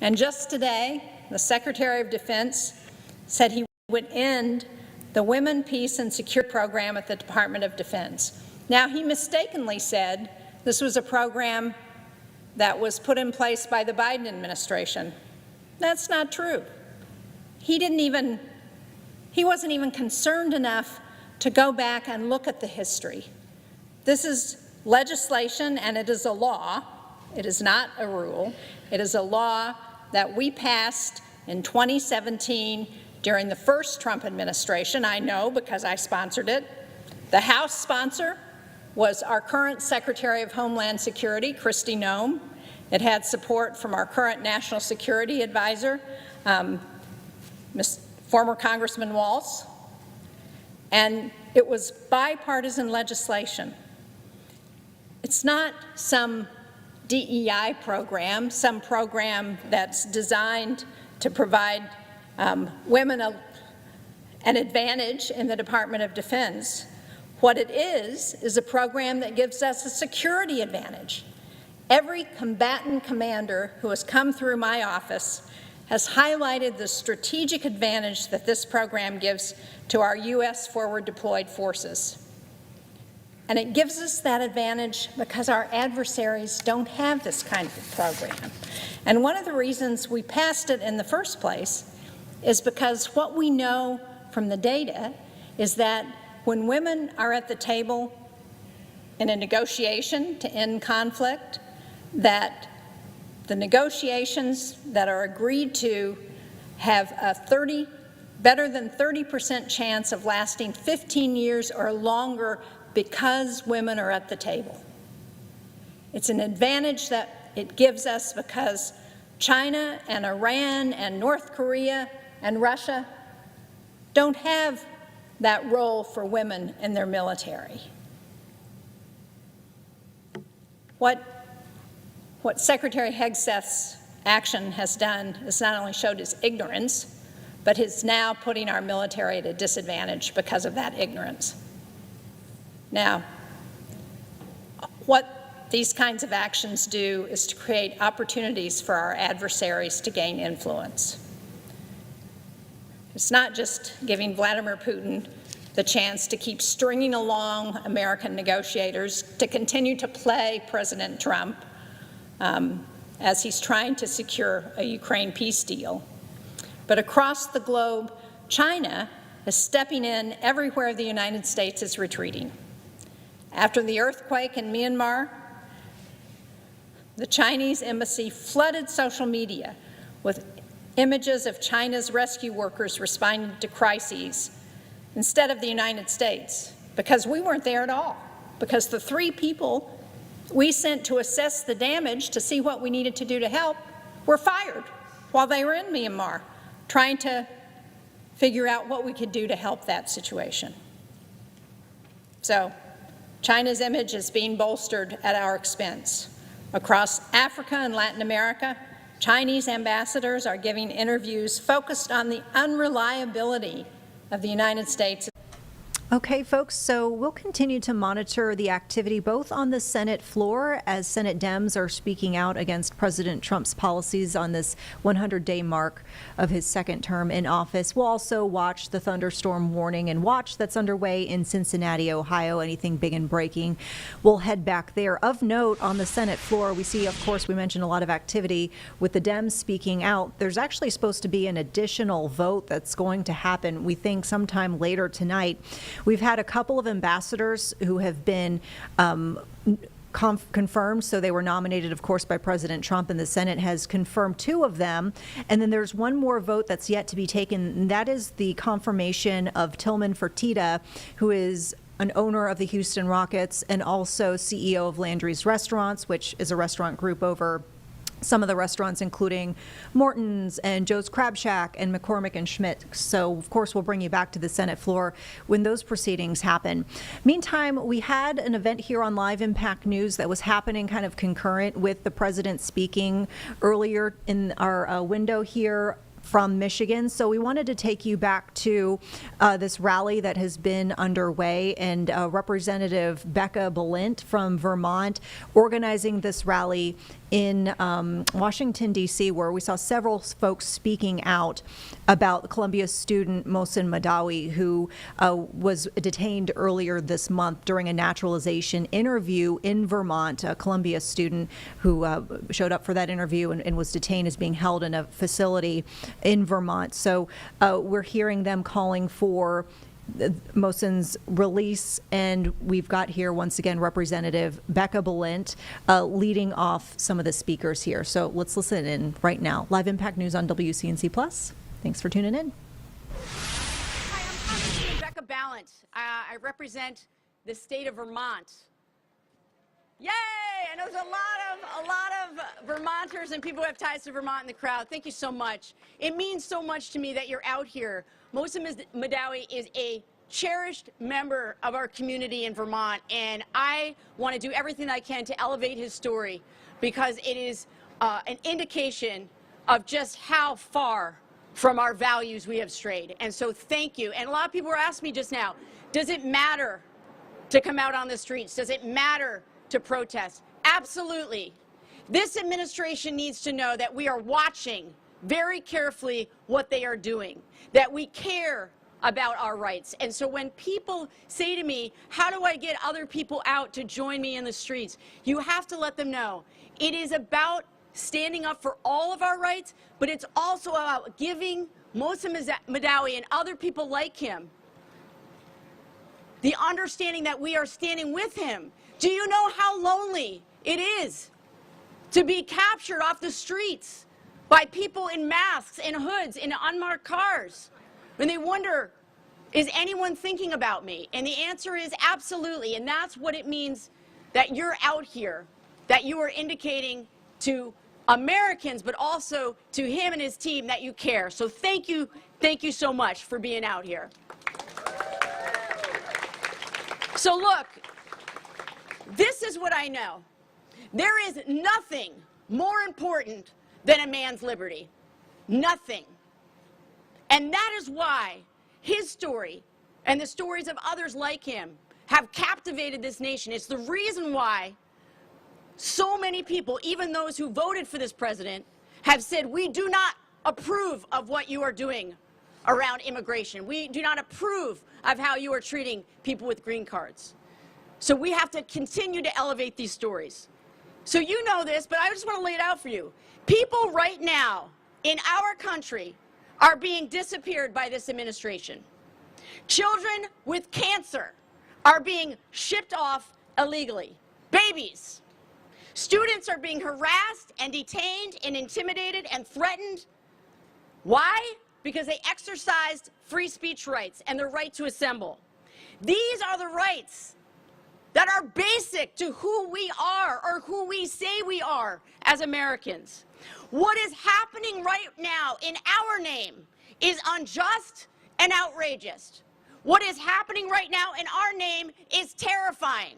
And just today, the Secretary of Defense said he would end the Women, Peace, and Security program at the Department of Defense. Now, he mistakenly said this was a program that was put in place by the Biden administration. That's not true. He wasn't even concerned enough to go back and look at the history. This is legislation and it is a law. It is not a rule. It is a law that we passed in 2017 during the first Trump administration. I know because I sponsored it. The House sponsor was our current Secretary of Homeland Security, Kristi Noem. It had support from our current National Security Advisor, former Congressman Walz, and it was bipartisan legislation. It's not some DEI program, some program that's designed to provide women an advantage in the Department of Defense. What it is a program that gives us a security advantage. Every combatant commander who has come through my office has highlighted the strategic advantage that this program gives to our U.S. forward deployed forces. And it gives us that advantage because our adversaries don't have this kind of program. And one of the reasons we passed it in the first place is because what we know from the data is that when women are at the table in a negotiation to end conflict, that the negotiations that are agreed to have a better than 30% chance of lasting 15 years or longer because women are at the table. It's an advantage that it gives us because China and Iran and North Korea and Russia don't have that role for women in their military. What Secretary Hegseth's action has done is not only showed his ignorance, but is now putting our military at a disadvantage because of that ignorance. Now, what these kinds of actions do is to create opportunities for our adversaries to gain influence. It's not just giving Vladimir Putin the chance to keep stringing along American negotiators to continue to play President Trump as he's trying to secure a Ukraine peace deal. But across the globe, China is stepping in everywhere the United States is retreating. After the earthquake in Myanmar, the Chinese embassy flooded social media with images of China's rescue workers responding to crises instead of the United States, because we weren't there at all, because the 3 people we sent to assess the damage to see what we needed to do to help were fired while they were in Myanmar, trying to figure out what we could do to help that situation. So, China's image is being bolstered at our expense. Across Africa and Latin America, Chinese ambassadors are giving interviews focused on the unreliability of the United States. Okay, folks, so we'll continue to monitor the activity both on the Senate floor as Senate Dems are speaking out against President Trump's policies on this 100-day mark of his second term in office. We'll also watch the thunderstorm warning and watch that's underway in Cincinnati, Ohio. Anything big and breaking, we'll head back there. Of note, on the Senate floor, we see, of course, we mentioned a lot of activity with the Dems speaking out. There's actually supposed to be an additional vote that's going to happen, we think, sometime later tonight. We've had a couple of ambassadors who have been confirmed, so they were nominated, of course, by President Trump, and the Senate has confirmed 2 of them. And then there's one more vote that's yet to be taken, and that is the confirmation of Tillman Fertitta, who is an owner of the Houston Rockets and also CEO of Landry's Restaurants, which is a restaurant group over some of the restaurants, including Morton's and Joe's Crab Shack and McCormick and Schmidt. So, of course, we'll bring you back to the Senate floor when those proceedings happen. Meantime, we had an event here on Live Impact News that was happening kind of concurrent with the president speaking earlier in our window here from Michigan. So we wanted to take you back to this rally that has been underway, and Representative Becca Balint from Vermont organizing this rally in Washington, D.C., where we saw several folks speaking out about Columbia student Mohsen Madawi, who was detained earlier this month during a naturalization interview in Vermont. A Columbia student who showed up for that interview and was detained is being held in a facility in Vermont. So we're hearing them calling for Mohsen's release, and we've got here once again Representative Becca Balint leading off some of the speakers here. So let's listen in right now. Live Impact News on WCNC Plus. Thanks for tuning in. Hi, I'm Becca Balint. I represent the state of Vermont. Yay! I know there's a lot of Vermonters and people who have ties to Vermont in the crowd. Thank you so much. It means so much to me that you're out here. Mohsen Madawi is a cherished member of our community in Vermont, and I want to do everything I can to elevate his story because it is an indication of just how far from our values we have strayed. And so thank you. And a lot of people were asking me just now, does it matter to come out on the streets? Does it matter to protest? Absolutely. This administration needs to know that we are watching very carefully what they are doing, that we care about our rights. And so when people say to me, how do I get other people out to join me in the streets? You have to let them know it is about standing up for all of our rights, but it's also about giving Mohsen Madawi and other people like him the understanding that we are standing with him. Do you know how lonely it is to be captured off the streets by people in masks and hoods in unmarked cars? When they wonder, is anyone thinking about me? And the answer is absolutely. And that's what it means that you're out here, that you are indicating to Americans, but also to him and his team that you care. So thank you so much for being out here. So look, this is what I know. There is nothing more important than a man's liberty. Nothing. And that is why his story and the stories of others like him have captivated this nation. It's the reason why so many people, even those who voted for this president, have said, we do not approve of what you are doing around immigration. We do not approve of how you are treating people with green cards. So we have to continue to elevate these stories. So you know this, but I just want to lay it out for you. People right now in our country are being disappeared by this administration. Children with cancer are being shipped off illegally. Babies. Students are being harassed and detained and intimidated and threatened. Why? Because they exercised free speech rights and the right to assemble. These are the rights that are basic to who we are or who we say we are as Americans. What is happening right now in our name is unjust and outrageous. What is happening right now in our name is terrifying.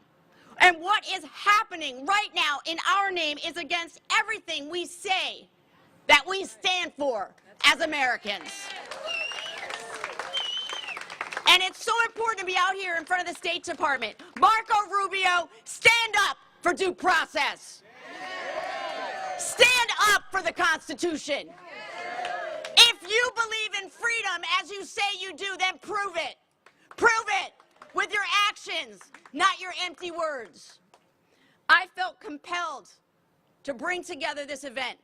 And what is happening right now in our name is against everything we say that we stand for as Americans. And it's so important to be out here in front of the State Department. Marco Rubio, stand up for due process. Stand up for the Constitution. If you believe in freedom as you say you do, then prove it. Prove it with your actions, not your empty words. I felt compelled to bring together this event.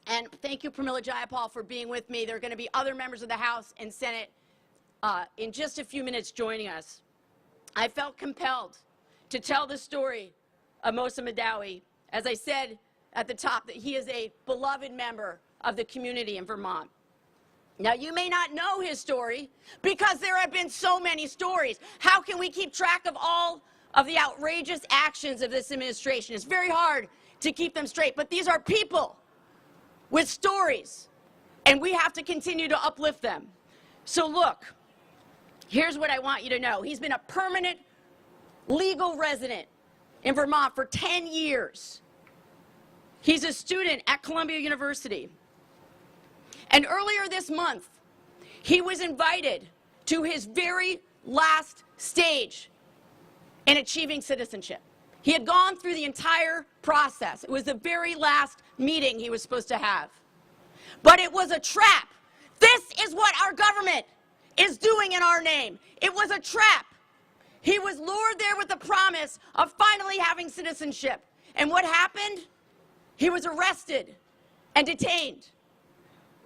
And thank you, Pramila Jayapal, for being with me. There are going to be other members of the House and Senate in just a few minutes joining us. I felt compelled to tell the story of Mohsen Madawi. As I said at the top, that he is a beloved member of the community in Vermont. Now, you may not know his story because there have been so many stories. How can we keep track of all of the outrageous actions of this administration? It's very hard to keep them straight, but these are people with stories, and we have to continue to uplift them. So look, here's what I want you to know. He's been a permanent legal resident in Vermont for 10 years. He's a student at Columbia University. And earlier this month, he was invited to his very last stage in achieving citizenship. He had gone through the entire process. It was the very last meeting he was supposed to have. But it was a trap. This is what our government is doing in our name. It was a trap. He was lured there with the promise of finally having citizenship. And what happened? He was arrested and detained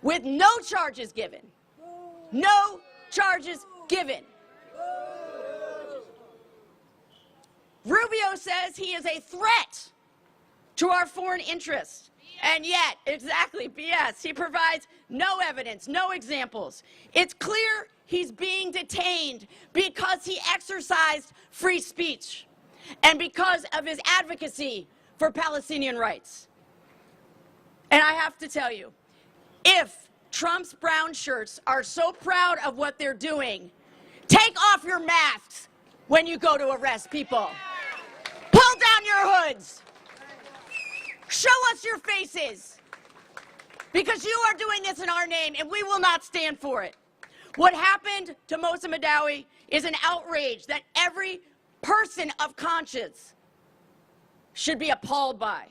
with no charges given. No charges given. Rubio says he is a threat to our foreign interests. And yet, exactly, BS, he provides no evidence, no examples. It's clear he's being detained because he exercised free speech and because of his advocacy for Palestinian rights. And I have to tell you, if Trump's brown shirts are so proud of what they're doing, take off your masks when you go to arrest people. Pull down your hoods. Show us your faces. Because you are doing this in our name, and we will not stand for it. What happened to Mohsen Madawi is an outrage that every person of conscience should be appalled by.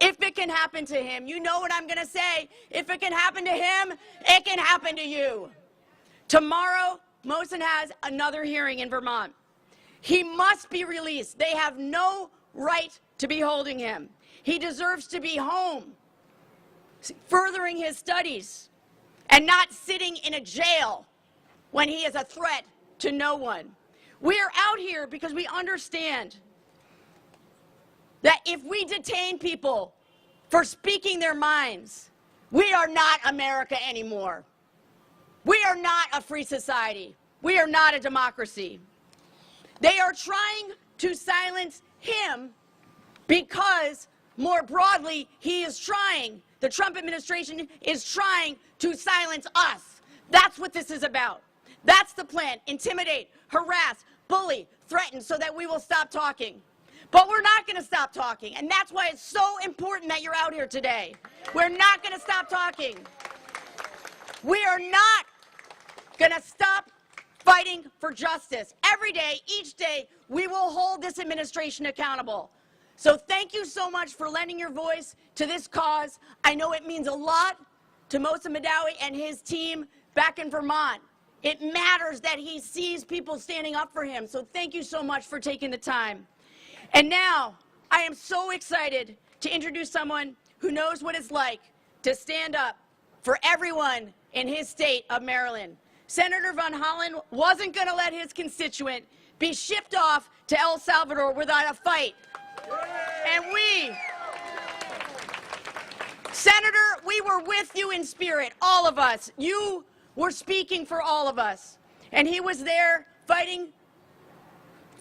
If it can happen to him, you know what I'm going to say. If it can happen to him, it can happen to you. Tomorrow, Mohsen has another hearing in Vermont. He must be released. They have no right to be holding him. He deserves to be home, furthering his studies, and not sitting in a jail when he is a threat to no one. We are out here because we understand that if we detain people for speaking their minds, we are not America anymore. We are not a free society. We are not a democracy. They are trying to silence him because, more broadly, the Trump administration is trying to silence us. That's what this is about. That's the plan. Intimidate, harass, bully, threaten so that we will stop talking. But we're not going to stop talking, and that's why it's so important that you're out here today. We're not going to stop talking. We are not going to stop fighting for justice. Every day, each day, we will hold this administration accountable. So thank you so much for lending your voice to this cause. I know it means a lot to Mohsen Madawi and his team back in Vermont. It matters that he sees people standing up for him. So thank you so much for taking the time. And now, I am so excited to introduce someone who knows what it's like to stand up for everyone in his state of Maryland. Senator Van Hollen wasn't going to let his constituent be shipped off to El Salvador without a fight. And Senator, we were with you in spirit, all of us. You were speaking for all of us. And he was there fighting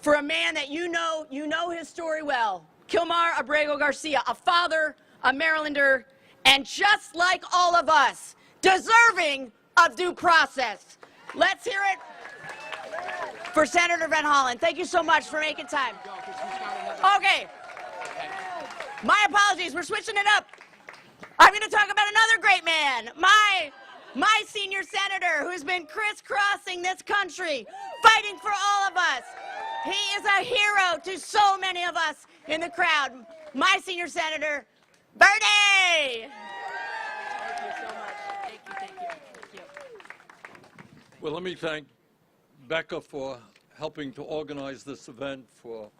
for a man that you know his story well, Kilmar Abrego Garcia, a father, a Marylander, and just like all of us, deserving of due process. Let's hear it for Senator Van Hollen. Thank you so much for making time. Okay. My apologies. We're switching it up. I'm going to talk about another great man, my senior senator who's been crisscrossing this country, fighting for all of us. He is a hero to so many of us in the crowd. My senior senator, Bernie. Thank you so much. Thank you. Well, let me thank Becca for helping to organize this event, for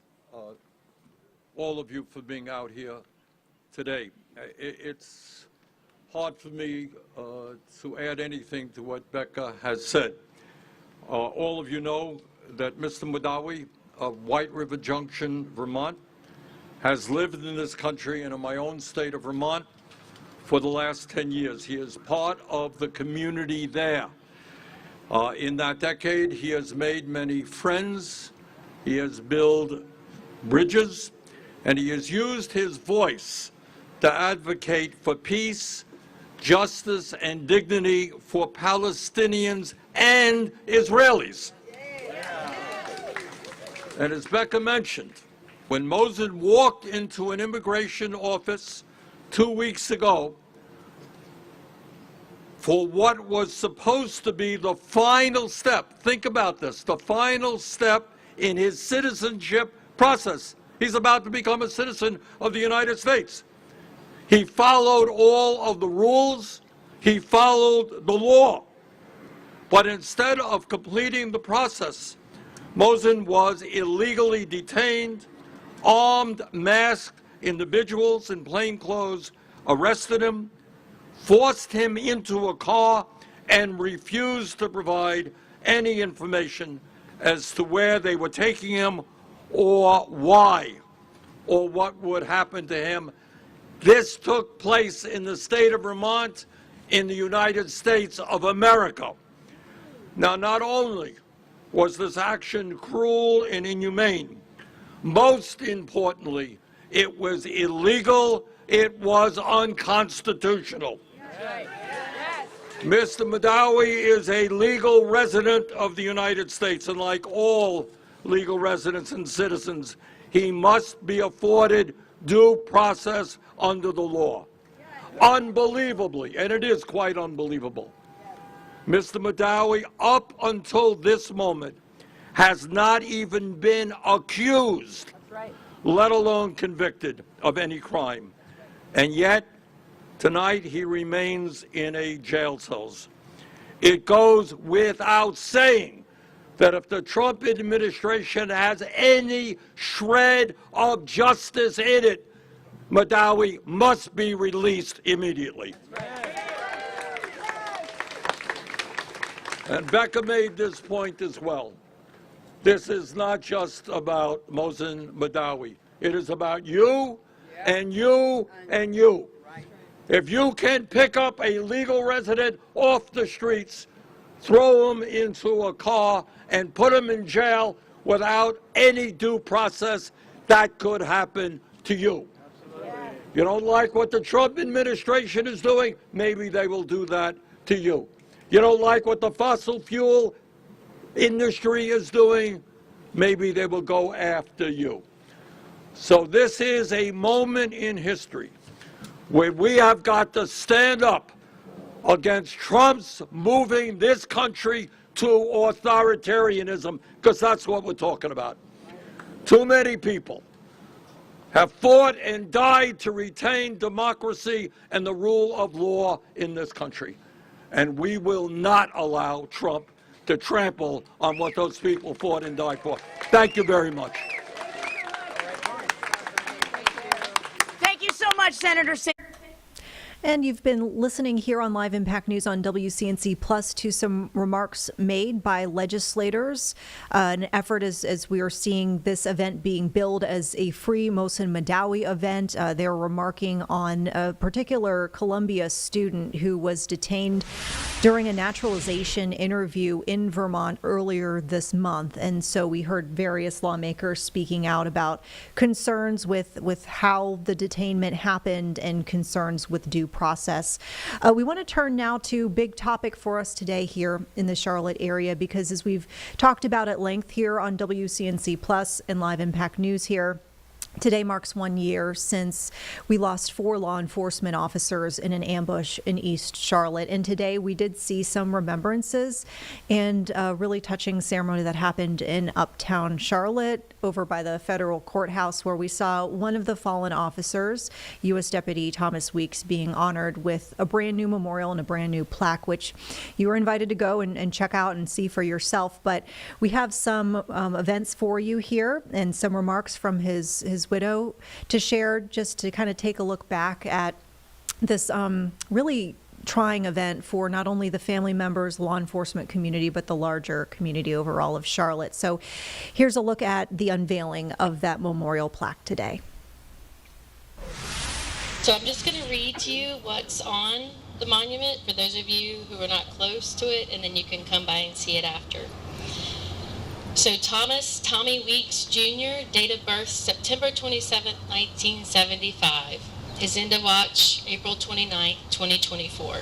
all of you for being out here today. It's hard for me to add anything to what Becca has said. All of you know that Mr. Madawi of White River Junction, Vermont, has lived in this country and in my own state of Vermont for the last 10 years. He is part of the community there. In that decade, he has made many friends, he has built bridges, and he has used his voice to advocate for peace, justice, and dignity for Palestinians and Israelis. And as Becca mentioned, when Mosen walked into an immigration office 2 weeks ago for what was supposed to be the final step, think about this, the final step in his citizenship process. He's about to become a citizen of the United States. He followed all of the rules. He followed the law. But instead of completing the process, Mosen was illegally detained. Armed, masked individuals in plain clothes arrested him, forced him into a car, and refused to provide any information as to where they were taking him or why or what would happen to him. This took place in the state of Vermont, in the United States of America. Now, not only was this action cruel and inhumane, most importantly, it was illegal, it was unconstitutional. Mr. Madawi is a legal resident of the United States, and like all legal residents and citizens, he must be afforded due process under the law. Unbelievably, and it is quite unbelievable, Mr. Madawi, up until this moment, has not even been accused, let alone convicted of any crime. And yet, tonight he remains in a jail cells. It goes without saying that if the Trump administration has any shred of justice in it, Madawi must be released immediately. And Becca made this point as well. This is not just about Mosen Madawi. It is about you and you and you. If you can pick up a legal resident off the streets, throw him into a car, and put him in jail without any due process, that could happen to you. You don't like what the Trump administration is doing? Maybe they will do that to you. You don't like what the fossil fuel industry is doing? Maybe they will go after you. So this is a moment in history where we have got to stand up against Trump's moving this country to authoritarianism, because that's what we're talking about. Too many people have fought and died to retain democracy and the rule of law in this country. And we will not allow Trump to trample on what those people fought and died for. Thank you very much. Thank you so much, Senator Sanders. And you've been listening here on Live Impact News on WCNC Plus to some remarks made by legislators. An effort as we are seeing this event being billed as a free Mosen Madawi event. They're remarking on a particular Columbia student who was detained during a naturalization interview in Vermont earlier this month. And so we heard various lawmakers speaking out about concerns with how the detainment happened and concerns with due process. We want to turn now to big topic for us today here in the Charlotte area, because as we've talked about at length here on WCNC Plus and Live Impact News here, today marks 1 year since we lost 4 law enforcement officers in an ambush in East Charlotte. And today we did see some remembrances and a really touching ceremony that happened in Uptown Charlotte over by the federal courthouse, where we saw one of the fallen officers, U.S. Deputy Thomas Weeks, being honored with a brand new memorial and a brand new plaque, which you were invited to go and check out and see for yourself. But we have some events for you here and some remarks from his widow to share, just to kind of take a look back at this really trying event for not only the family members, law enforcement community, but the larger community overall of Charlotte. So here's a look at the unveiling of that memorial plaque today. So I'm just going to read to you what's on the monument for those of you who are not close to it, and then you can come by and see it after. So Tommy Weeks Jr., date of birth September 27, 1975. His end of watch, April 29, 2024.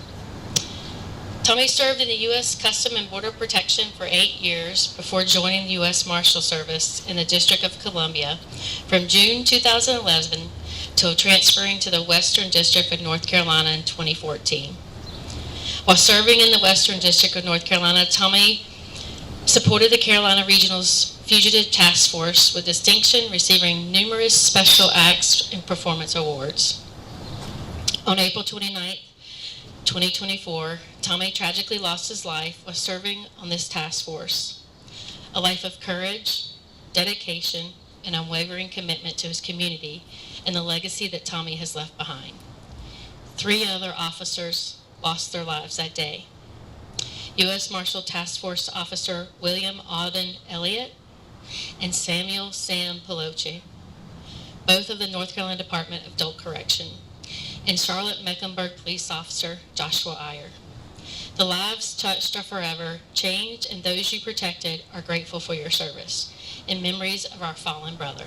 Tommy served in the U.S. Custom and Border Protection for 8 years before joining the U.S. Marshal Service in the District of Columbia from June 2011 till transferring to the Western District of North Carolina in 2014. While serving in the Western District of North Carolina, Tommy supported the Carolina Regional's Fugitive Task Force with distinction, receiving numerous special acts and performance awards. On April 29, 2024, Tommy tragically lost his life while serving on this task force. A life of courage, dedication, and unwavering commitment to his community, and the legacy that Tommy has left behind. 3 other officers lost their lives that day. U.S. Marshal Task Force Officer William Auden Elliott and Samuel Sam Peloche, both of the North Carolina Department of Adult Correction, and Charlotte-Mecklenburg Police Officer Joshua Iyer. The lives touched are forever changed, and those you protected are grateful for your service. In memories of our fallen brother.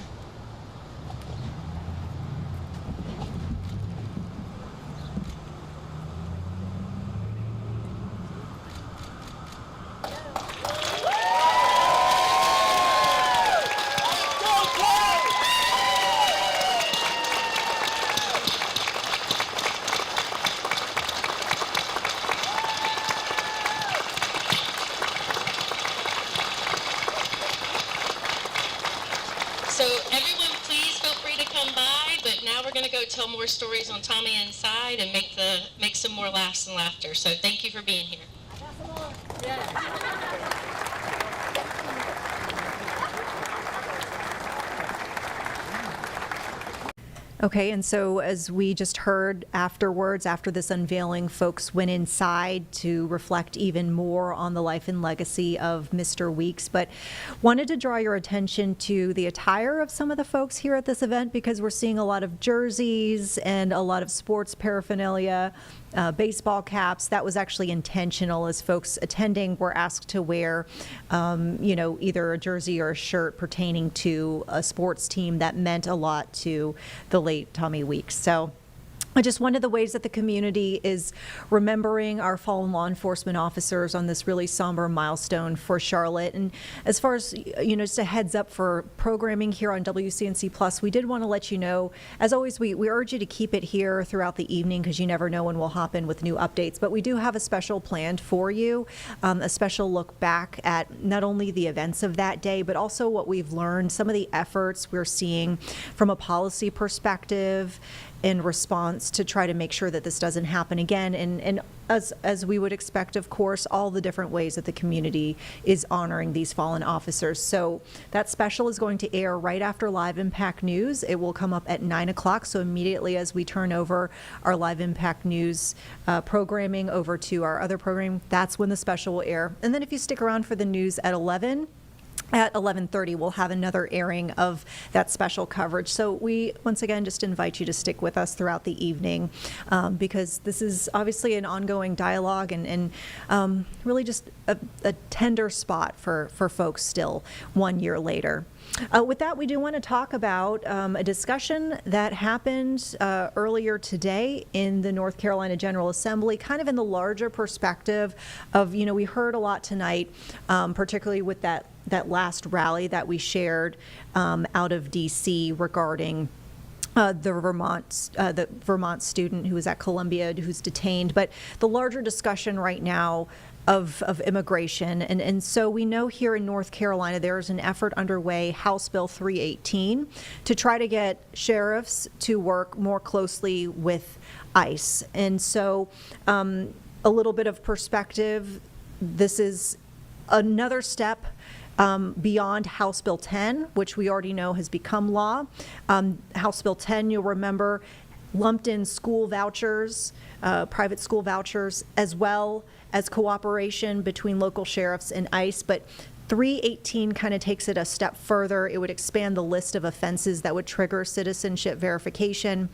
So everyone, please feel free to come by, but now we're going to go tell more stories on Tommy inside and make some more laughs and laughter. So thank you for being here. Okay, and so as we just heard afterwards, after this unveiling, folks went inside to reflect even more on the life and legacy of Mr. Weeks, but wanted to draw your attention to the attire of some of the folks here at this event, because we're seeing a lot of jerseys and a lot of sports paraphernalia, baseball caps. That was actually intentional, as folks attending were asked to wear, either a jersey or a shirt pertaining to a sports team that meant a lot to the late Tommy Weeks. So just one of the ways that the community is remembering our fallen law enforcement officers on this really somber milestone for Charlotte. And as far as, just a heads up for programming here on WCNC Plus, we did want to let you know, as always, we urge you to keep it here throughout the evening, because you never know when we'll hop in with new updates. But we do have a special planned for you, a special look back at not only the events of that day, but also what we've learned, some of the efforts we're seeing from a policy perspective in response to try to make sure that this doesn't happen again. And as we would expect, of course, all the different ways that the community is honoring these fallen officers. So that special is going to air right after Live Impact News. It will come up at 9 o'clock. So immediately as we turn over our Live Impact News programming over to our other program, that's when the special will air. And then if you stick around for the news at 11, At 11:30, we'll have another airing of that special coverage. So we, once again, just invite you to stick with us throughout the evening because this is obviously an ongoing dialogue and really just a tender spot for folks still 1 year later. With that, we do want to talk about a discussion that happened earlier today in the North Carolina General Assembly, kind of in the larger perspective of, we heard a lot tonight, particularly with that last rally that we shared out of D.C. regarding the Vermont student who was at Columbia who's detained, but the larger discussion right now of immigration. And so we know here in North Carolina, there's an effort underway, House Bill 318, to try to get sheriffs to work more closely with ICE. And so a little bit of perspective, this is another step beyond House Bill 10, which we already know has become law. House Bill 10, you'll remember, lumped in school vouchers, private school vouchers, as well as cooperation between local sheriffs and ICE. But 318 kind of takes it a step further. It would expand the list of offenses that would trigger citizenship verification.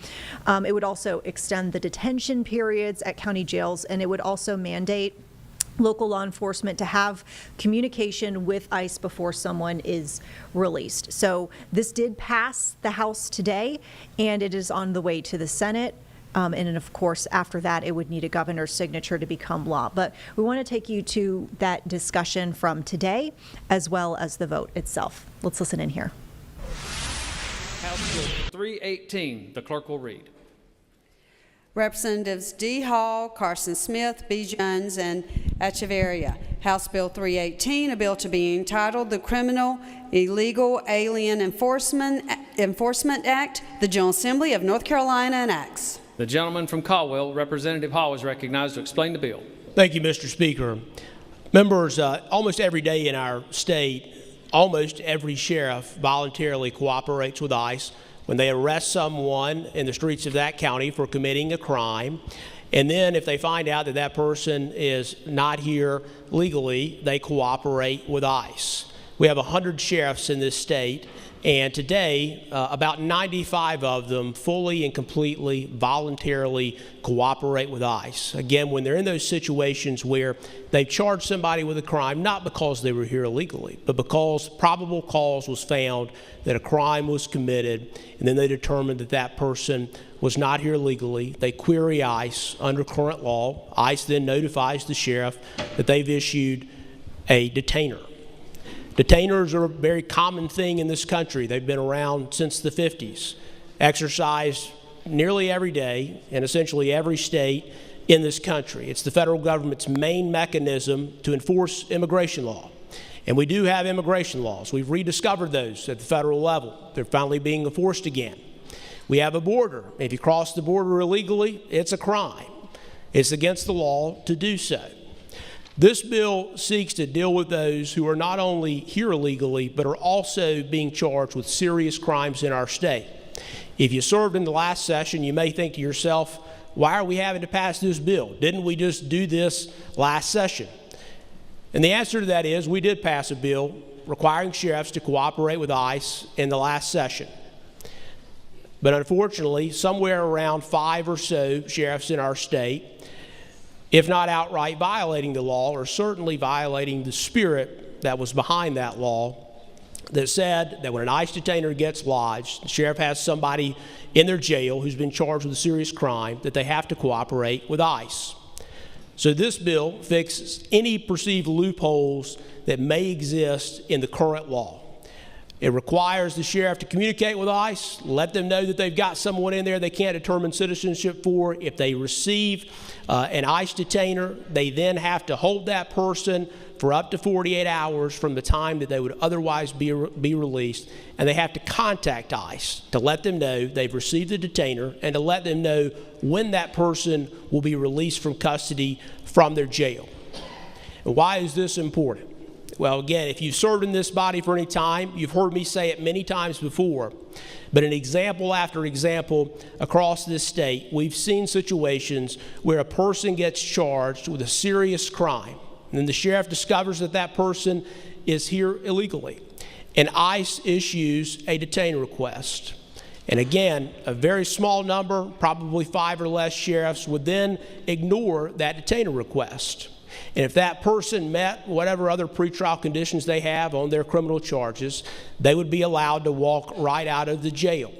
It would also extend the detention periods at county jails, and it would also mandate local law enforcement to have communication with ICE before someone is released. So this did pass the House today, and it is on the way to the Senate. And then, of course, after that, it would need a governor's signature to become law. But we want to take you to that discussion from today, as well as the vote itself. Let's listen in here. House Bill 318, the clerk will read. Representatives D. Hall, Carson Smith, B. Jones, and Echeverria. House Bill 318, a bill to be entitled the Criminal Illegal Alien Enforcement Act, the General Assembly of North Carolina enacts. The gentleman from Caldwell, Representative Hall, is recognized to explain the bill. Thank you, Mr. Speaker. Members, almost every day in our state, almost every sheriff voluntarily cooperates with ICE when they arrest someone in the streets of that county for committing a crime. And then if they find out that that person is not here legally, they cooperate with ICE. We have 100 sheriffs in this state, and today about 95 of them fully and completely voluntarily cooperate with ICE. Again, when they're in those situations where they've charged somebody with a crime, not because they were here illegally, but because probable cause was found that a crime was committed, and then they determined that that person was not here legally. They query ICE under current law. ICE then notifies the sheriff that they've issued a detainer. Detainers are a very common thing in this country. They've been around since the 50s, exercised nearly every day in essentially every state in this country. It's the federal government's main mechanism to enforce immigration law. And we do have immigration laws. We've rediscovered those at the federal level. They're finally being enforced again. We have a border. If you cross the border illegally, it's a crime. It's against the law to do so. This bill seeks to deal with those who are not only here illegally, but are also being charged with serious crimes in our state. If you served in the last session, you may think to yourself, why are we having to pass this bill? Didn't we just do this last session? And the answer to that is we did pass a bill requiring sheriffs to cooperate with ICE in the last session. But unfortunately, somewhere around 5 or so sheriffs in our state, if not outright violating the law, or certainly violating the spirit that was behind that law, that said that when an ICE detainer gets lodged, the sheriff has somebody in their jail who's been charged with a serious crime, that they have to cooperate with ICE. So this bill fixes any perceived loopholes that may exist in the current law. It requires the sheriff to communicate with ICE, let them know that they've got someone in there they can't determine citizenship for. If they receive an ICE detainer, they then have to hold that person for up to 48 hours from the time that they would otherwise be released, and they have to contact ICE to let them know they've received the detainer and to let them know when that person will be released from custody from their jail. And why is this important? Well, again, if you've served in this body for any time, you've heard me say it many times before, but in example after example across this state, we've seen situations where a person gets charged with a serious crime, and then the sheriff discovers that that person is here illegally, and ICE issues a detainee request. And again, a very small number, probably 5 or less sheriffs, would then ignore that detainee request. And if that person met whatever other pretrial conditions they have on their criminal charges, they would be allowed to walk right out of the jail.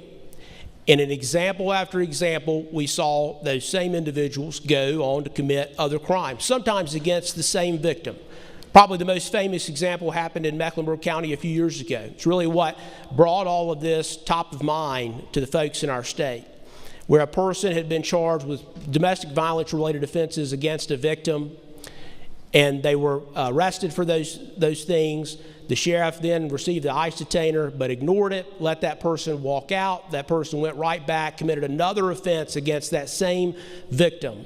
In an example after example, we saw those same individuals go on to commit other crimes, sometimes against the same victim. Probably the most famous example happened in Mecklenburg County a few years ago. It's really what brought all of this top of mind to the folks in our state, where a person had been charged with domestic violence related offenses against a victim, and they were arrested for those things. The sheriff then received the ICE detainer but ignored it, let that person walk out. That person went right back, committed another offense against that same victim.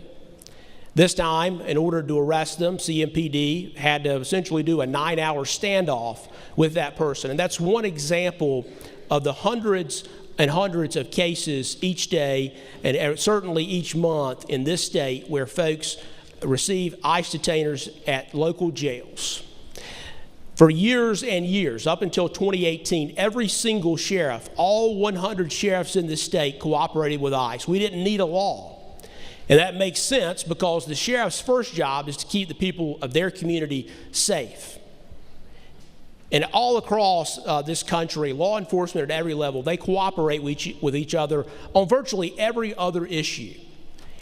This time, in order to arrest them, CMPD had to essentially do a 9-hour standoff with that person. And that's one example of the hundreds and hundreds of cases each day, and certainly each month in this state, where folks receive ICE detainers at local jails. For years and years, up until 2018, every single sheriff, all 100 sheriffs in the state, cooperated with ICE. We didn't need a law. And that makes sense because the sheriff's first job is to keep the people of their community safe. And all across this country, law enforcement at every level, they cooperate with each other on virtually every other issue.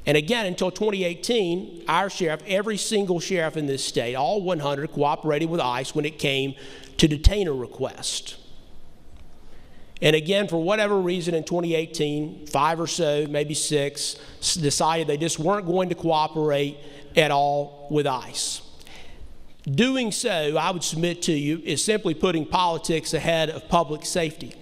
And again, until 2018, our sheriff, every single sheriff in this state, all 100, cooperated with ICE when it came to detainer requests. And again, for whatever reason in 2018, 5 or so, maybe 6, decided they just weren't going to cooperate at all with ICE. Doing so, I would submit to you, is simply putting politics ahead of public safety.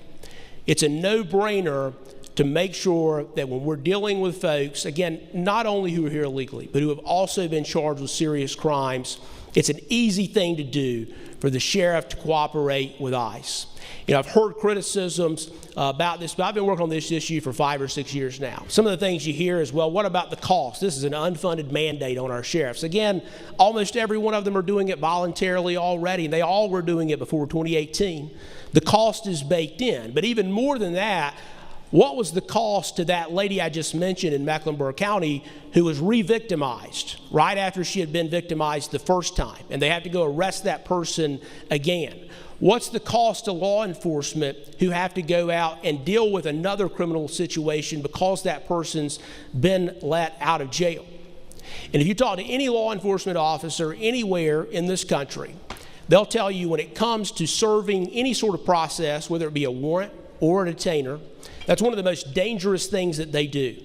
It's a no-brainer to make sure that when we're dealing with folks, again, not only who are here illegally, but who have also been charged with serious crimes, it's an easy thing to do for the sheriff to cooperate with ICE. You know, I've heard criticisms about this, but I've been working on this issue for 5 or 6 years now. Some of the things you hear is, well, what about the cost? This is an unfunded mandate on our sheriffs. Again, almost every one of them are doing it voluntarily already, and they all were doing it before 2018. The cost is baked in. But even more than that, what was the cost to that lady I just mentioned in Mecklenburg County who was re-victimized right after she had been victimized the first time, and they have to go arrest that person again? What's the cost to law enforcement who have to go out and deal with another criminal situation because that person's been let out of jail? And if you talk to any law enforcement officer anywhere in this country, they'll tell you when it comes to serving any sort of process, whether it be a warrant or a detainer, that's one of the most dangerous things that they do.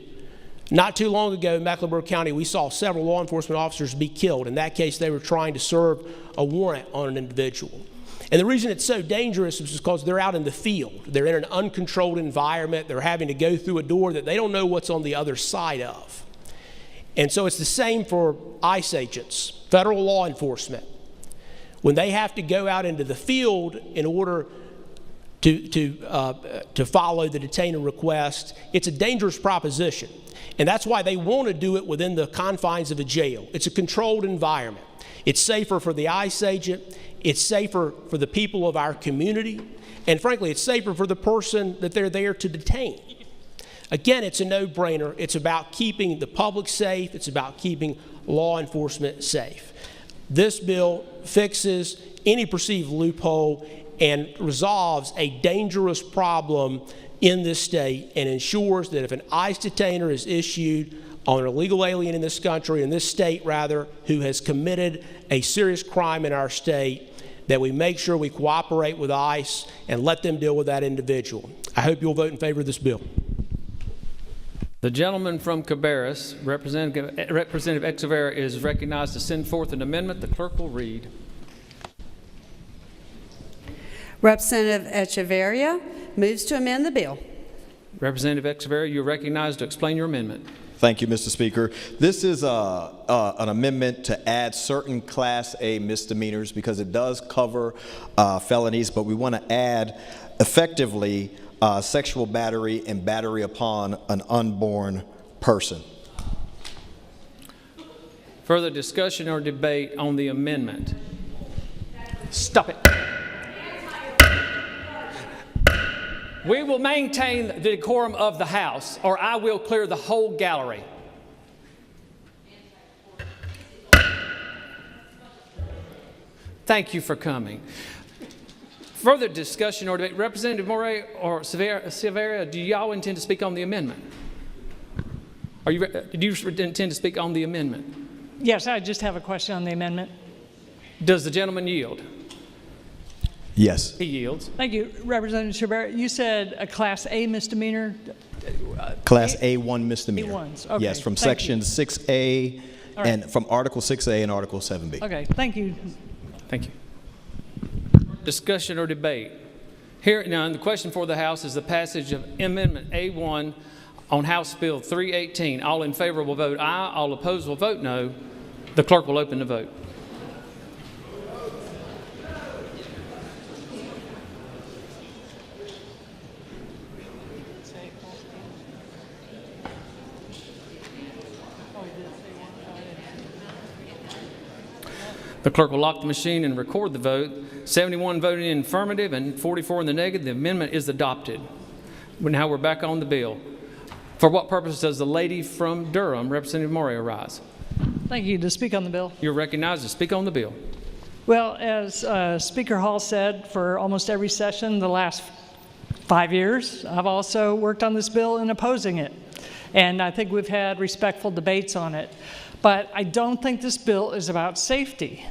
Not too long ago in Mecklenburg County, we saw several law enforcement officers be killed. In that case, they were trying to serve a warrant on an individual. And the reason it's so dangerous is because they're out in the field. They're in an uncontrolled environment. They're having to go through a door that they don't know what's on the other side of. And so it's the same for ICE agents, federal law enforcement. When they have to go out into the field in order to follow the detainer request, it's a dangerous proposition. And that's why they want to do it within the confines of a jail. It's a controlled environment. It's safer for the ICE agent. It's safer for the people of our community. And frankly, it's safer for the person that they're there to detain. Again, it's a no-brainer. It's about keeping the public safe. It's about keeping law enforcement safe. This bill fixes any perceived loophole and resolves a dangerous problem in this state and ensures that if an ICE detainer is issued on an illegal alien in this country, in this state rather, who has committed a serious crime in our state, that we make sure we cooperate with ICE and let them deal with that individual. I hope you'll vote in favor of this bill. The gentleman from Cabarrus, Representative Echeverria, is recognized to send forth an amendment. The clerk will read. Representative Echeverria moves to amend the bill. Representative Echeverria, you are recognized to explain your amendment. Thank you, Mr. Speaker. This is an amendment to add certain Class A misdemeanors because it does cover felonies, but we want to add effectively sexual battery and battery upon an unborn person. Further discussion or debate on the amendment? Stop it. We will maintain the decorum of the House, or I will clear the whole gallery. Thank you for coming. Further discussion or debate. Representative Moray or Silveira, do y'all intend to speak on the amendment? Do you intend to speak on the amendment? Yes, I just have a question on the amendment. Does the gentleman yield? Yes. He yields. Thank you. Representative Silveira, you said a Class A misdemeanor? Class A1 misdemeanor. A1s, okay. Yes, from Thank Section you. 6A All right. and from Article 6A and Article 7B. Okay, thank you. Thank you. Discussion or debate. Here now, the question for the House is the passage of Amendment A1 on House Bill 318. All in favor will vote aye. All opposed will vote no. The clerk will open the vote. The clerk will lock the machine and record the vote. 71 voted in affirmative and 44 in the negative. The amendment is adopted. Now we're back on the bill. For what purpose does the lady from Durham, Representative Moray, rise? Thank you. To speak on the bill. You're recognized to speak on the bill. Well, as Speaker Hall said, for almost every session the last 5 years, I've also worked on this bill and opposing it. And I think we've had respectful debates on it. But I don't think this bill is about safety.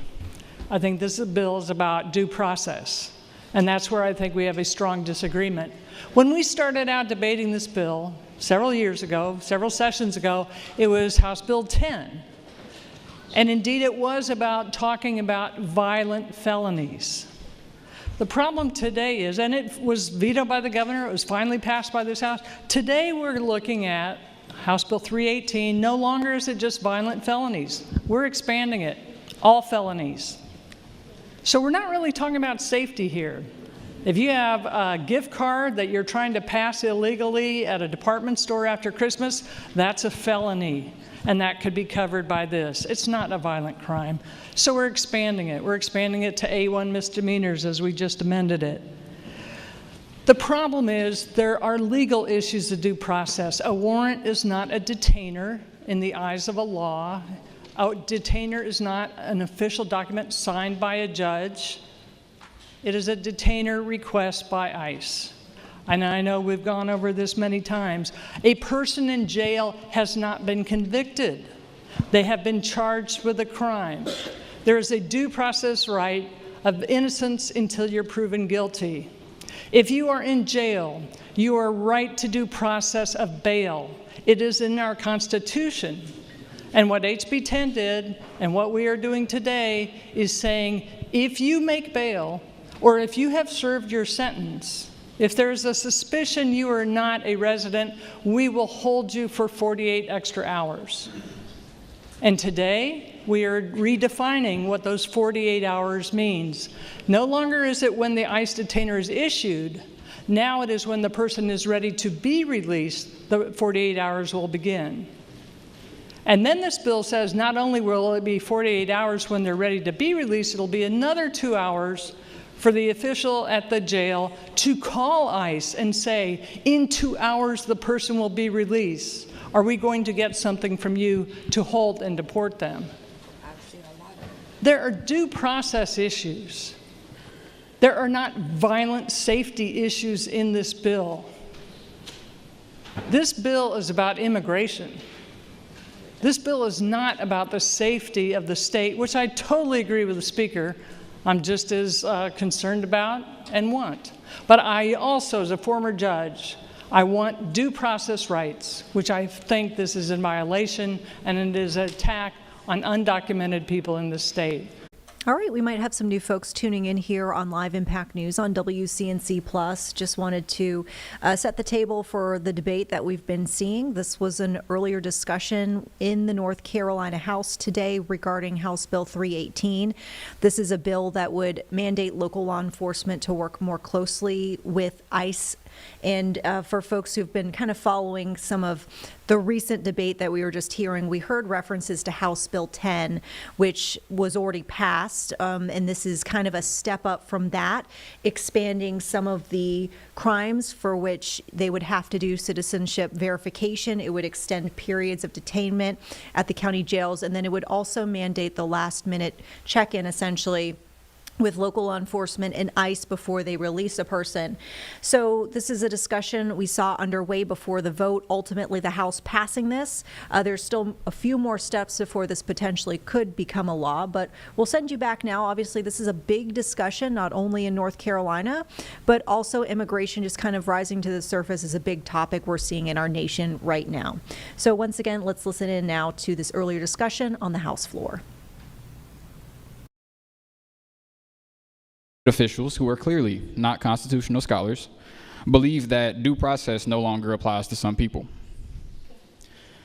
I think this bill is about due process. And that's where I think we have a strong disagreement. When we started out debating this bill several years ago, several sessions ago, it was House Bill 10. And indeed, it was about talking about violent felonies. The problem today is, and it was vetoed by the governor, it was finally passed by this House. Today, we're looking at House Bill 318. No longer is it just violent felonies. We're expanding it, all felonies. So we're not really talking about safety here. If you have a gift card that you're trying to pass illegally at a department store after Christmas, that's a felony, and that could be covered by this. It's not a violent crime. So we're expanding it. We're expanding it to A1 misdemeanors as we just amended it. The problem is there are legal issues to due process. A warrant is not a detainer in the eyes of a law. A detainer is not an official document signed by a judge. It is a detainer request by ICE. And I know we've gone over this many times. A person in jail has not been convicted. They have been charged with a crime. There is a due process right of innocence until you're proven guilty. If you are in jail, you are right to due process of bail. It is in our Constitution. And what HB 10 did, and what we are doing today, is saying if you make bail, or if you have served your sentence, if there's a suspicion you are not a resident, we will hold you for 48 extra hours. And today, we are redefining what those 48 hours means. No longer is it when the ICE detainer is issued. Now it is when the person is ready to be released, the 48 hours will begin. And then this bill says not only will it be 48 hours when they're ready to be released, it'll be another 2 hours for the official at the jail to call ICE and say, in 2 hours the person will be released. Are we going to get something from you to hold and deport them? There are due process issues. There are not violent safety issues in this bill. This bill is about immigration. This bill is not about the safety of the state, which I totally agree with the Speaker. I'm just as concerned about and want. But I also, as a former judge, I want due process rights, which I think this is in violation, and it is an attack on undocumented people in the state. All right, we might have some new folks tuning in here on Live Impact News on WCNC Plus. Just wanted to set the table for the debate that we've been seeing. This was an earlier discussion in the North Carolina House today regarding House Bill 318. This is a bill that would mandate local law enforcement to work more closely with ICE. And for folks who've been kind of following some of the recent debate that we were just hearing, we heard references to House Bill 10, which was already passed past, and this is kind of a step up from that, expanding some of the crimes for which they would have to do citizenship verification. It would extend periods of detainment at the county jails, and then it would also mandate the last-minute check-in, essentially, with local law enforcement and ICE before they release a person. So this is a discussion we saw underway before the vote. Ultimately, the House passing this. There's still a few more steps before this potentially could become a law, but we'll send you back now. Obviously, this is a big discussion, not only in North Carolina, but also immigration just kind of rising to the surface is a big topic we're seeing in our nation right now. So once again, let's listen in now to this earlier discussion on the House floor. Officials who are clearly not constitutional scholars believe that due process no longer applies to some people.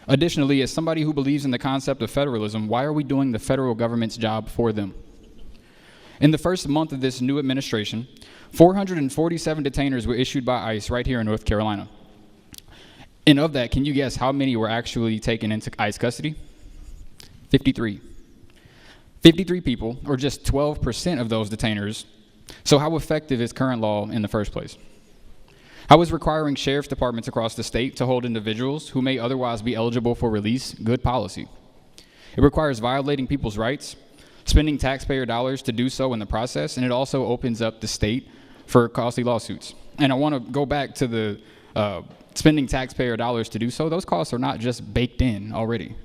Additionally, as somebody who believes in the concept of federalism, why are we doing the federal government's job for them? In the first month of this new administration, 447 detainers were issued by ICE right here in North Carolina. And of that, can you guess how many were actually taken into ICE custody? 53. 53 people, or just 12% of those detainers. So how effective is current law in the first place? How is requiring sheriff's departments across the state to hold individuals who may otherwise be eligible for release good policy? It requires violating people's rights, spending taxpayer dollars to do so in the process, and it also opens up the state for costly lawsuits. And I want to go back to the spending taxpayer dollars to do so. Those costs are not just baked in already.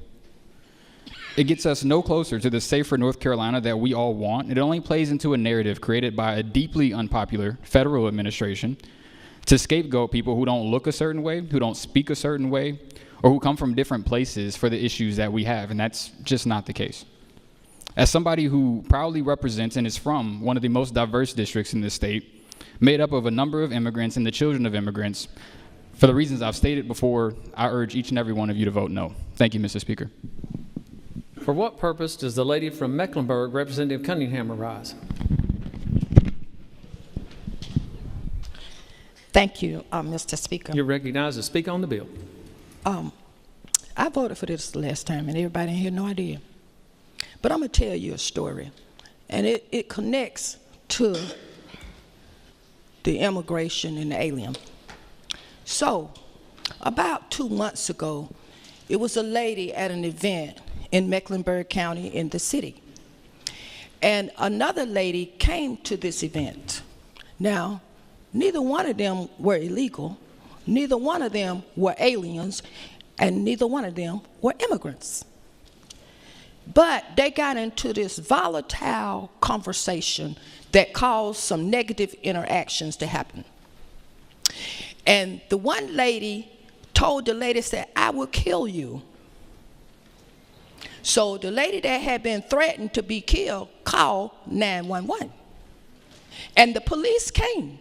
It gets us no closer to the safer North Carolina that we all want. It only plays into a narrative created by a deeply unpopular federal administration to scapegoat people who don't look a certain way, who don't speak a certain way, or who come from different places for the issues that we have, and that's just not the case. As somebody who proudly represents and is from one of the most diverse districts in this state, made up of a number of immigrants and the children of immigrants, for the reasons I've stated before, I urge each and every one of you to vote no. Thank you, Mr. Speaker. For what purpose does the lady from Mecklenburg, Representative Cunningham, arise? Thank you, Mr. Speaker. You're recognized to speak on the bill. I voted for this the last time, and everybody in here no idea. But I'm going to tell you a story, and it connects to the immigration and the alien. So, about 2 months ago, it was a lady at an event in Mecklenburg County in the city. And another lady came to this event. Now, neither one of them were illegal, neither one of them were aliens, and neither one of them were immigrants. But they got into this volatile conversation that caused some negative interactions to happen. And the one lady told the lady, said, "I will kill you." So the lady that had been threatened to be killed called 911. And the police came.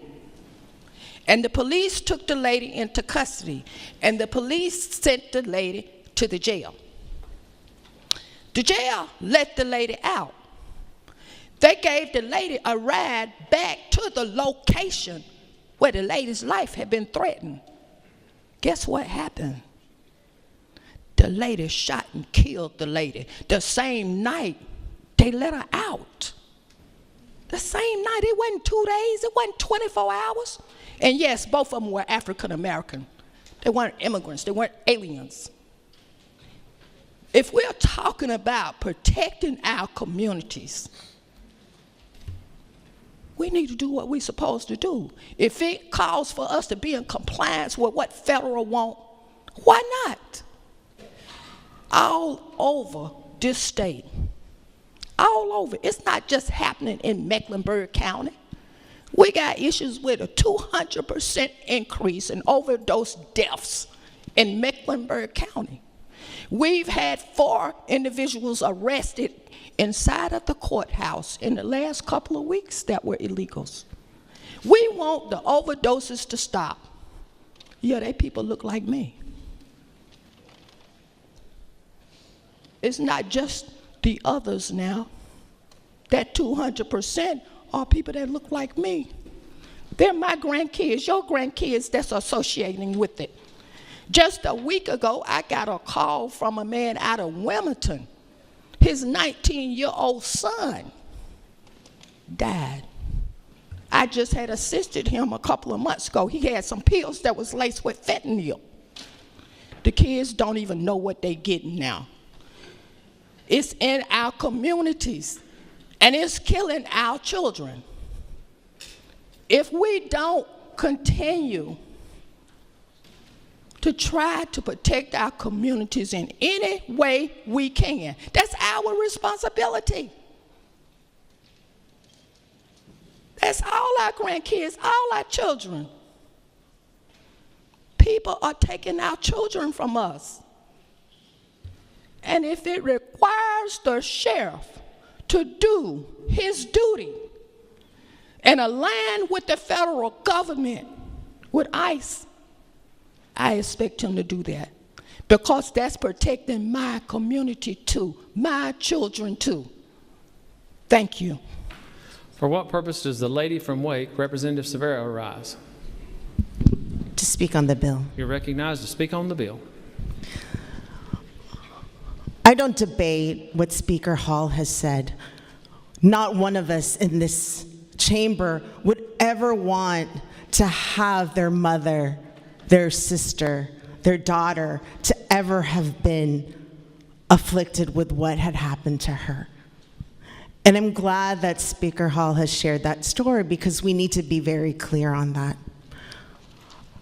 And the police took the lady into custody. And the police sent the lady to the jail. The jail let the lady out. They gave the lady a ride back to the location where the lady's life had been threatened. Guess what happened? The lady shot and killed the lady. The same night, they let her out. The same night, it wasn't 2 days, it wasn't 24 hours. And yes, both of them were African American. They weren't immigrants, they weren't aliens. If we're talking about protecting our communities, we need to do what we're supposed to do. If it calls for us to be in compliance with what federal want, why not? All over this state, all over. It's not just happening in Mecklenburg County. We got issues with a 200% increase in overdose deaths in Mecklenburg County. We've had 4 individuals arrested inside of the courthouse in the last couple of weeks that were illegals. We want the overdoses to stop. Yeah, they people look like me. It's not just the others now. That 200% are people that look like me. They're my grandkids, your grandkids that's associating with it. Just a week ago, I got a call from a man out of Wilmington. His 19-year-old son died. I just had assisted him a couple of months ago. He had some pills that was laced with fentanyl. The kids don't even know what they're getting now. It's in our communities, and it's killing our children. If we don't continue to try to protect our communities in any way we can, that's our responsibility. That's all our grandkids, all our children. People are taking our children from us. And if it requires the sheriff to do his duty and align with the federal government, with ICE, I expect him to do that. Because that's protecting my community too, my children too. Thank you. For what purpose does the lady from Wake, Representative Severo, rise? To speak on the bill. You're recognized to speak on the bill. I don't debate what Speaker Hall has said. Not one of us in this chamber would ever want to have their mother, their sister, their daughter to ever have been afflicted with what had happened to her. And I'm glad that Speaker Hall has shared that story because we need to be very clear on that.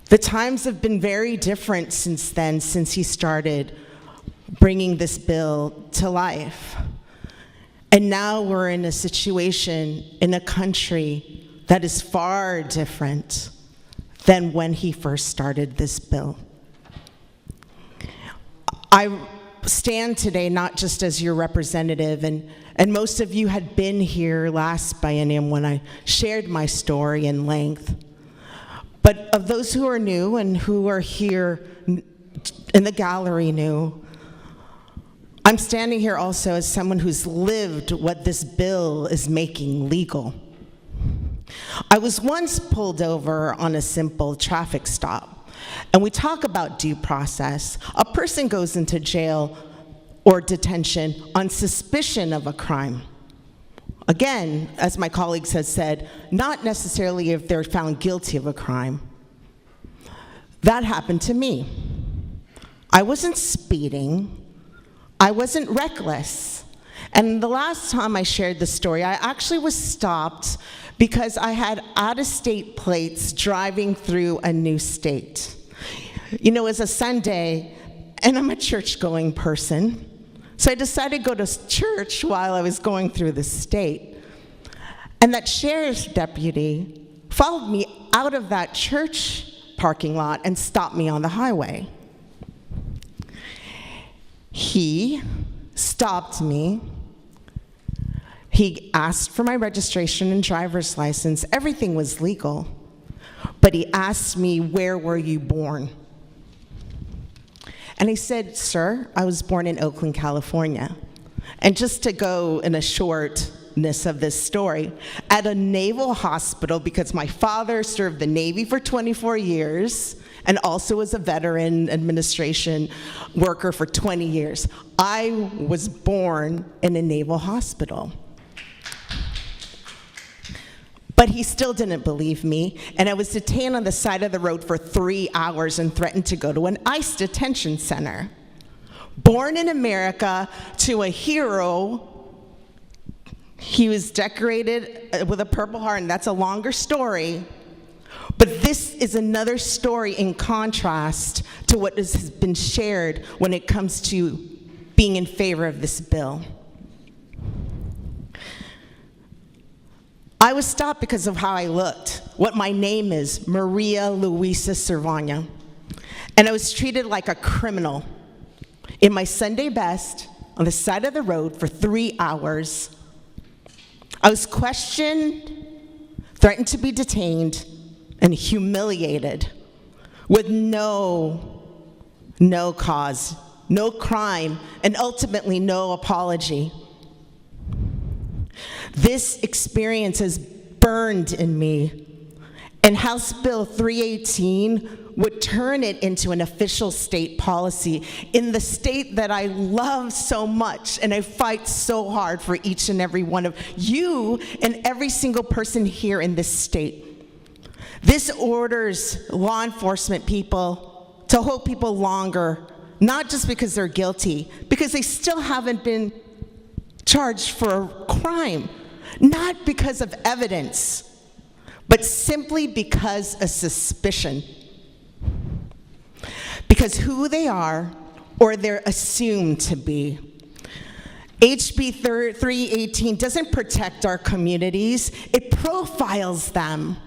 The times have been very different since then, since he started bringing this bill to life. And now we're in a situation in a country that is far different than when he first started this bill. I stand today not just as your representative, and most of you had been here last biennium when I shared my story in length. But of those who are new and who are here in the gallery new, I'm standing here also as someone who's lived what this bill is making legal. I was once pulled over on a simple traffic stop, and we talk about due process. A person goes into jail or detention on suspicion of a crime. Again, as my colleagues have said, not necessarily if they're found guilty of a crime. That happened to me. I wasn't speeding. I wasn't reckless. And the last time I shared the story, I actually was stopped because I had out-of-state plates driving through a new state. You know, it was a Sunday, and I'm a church-going person. So I decided to go to church while I was going through the state. And that sheriff's deputy followed me out of that church parking lot and stopped me on the highway. He stopped me. He asked for my registration and driver's license. Everything was legal. But he asked me, "Where were you born?" And I said, "Sir, I was born in Oakland, California." And just to go in a shortness of this story, at a naval hospital, because my father served the Navy for 24 years and also was a veteran administration worker for 20 years, I was born in a naval hospital. But he still didn't believe me, and I was detained on the side of the road for 3 hours and threatened to go to an ICE detention center. Born in America to a hero, he was decorated with a Purple Heart, and that's a longer story. But this is another story in contrast to what has been shared when it comes to being in favor of this bill. I was stopped because of how I looked, what my name is, Maria Luisa Cervagna. And I was treated like a criminal in my Sunday best on the side of the road for 3 hours. I was questioned, threatened to be detained, and humiliated with no cause, no crime, and ultimately no apology. This experience has burned in me, And House Bill 318 would turn it into an official state policy in the state that I love so much, and I fight so hard for each and every one of you and every single person here in this state. This orders law enforcement people to hold people longer, not just because they're guilty, because they still haven't been charged for a crime, not because of evidence, but simply because of suspicion. Because who they are or they're assumed to be. HB 318 doesn't protect our communities, it profiles them.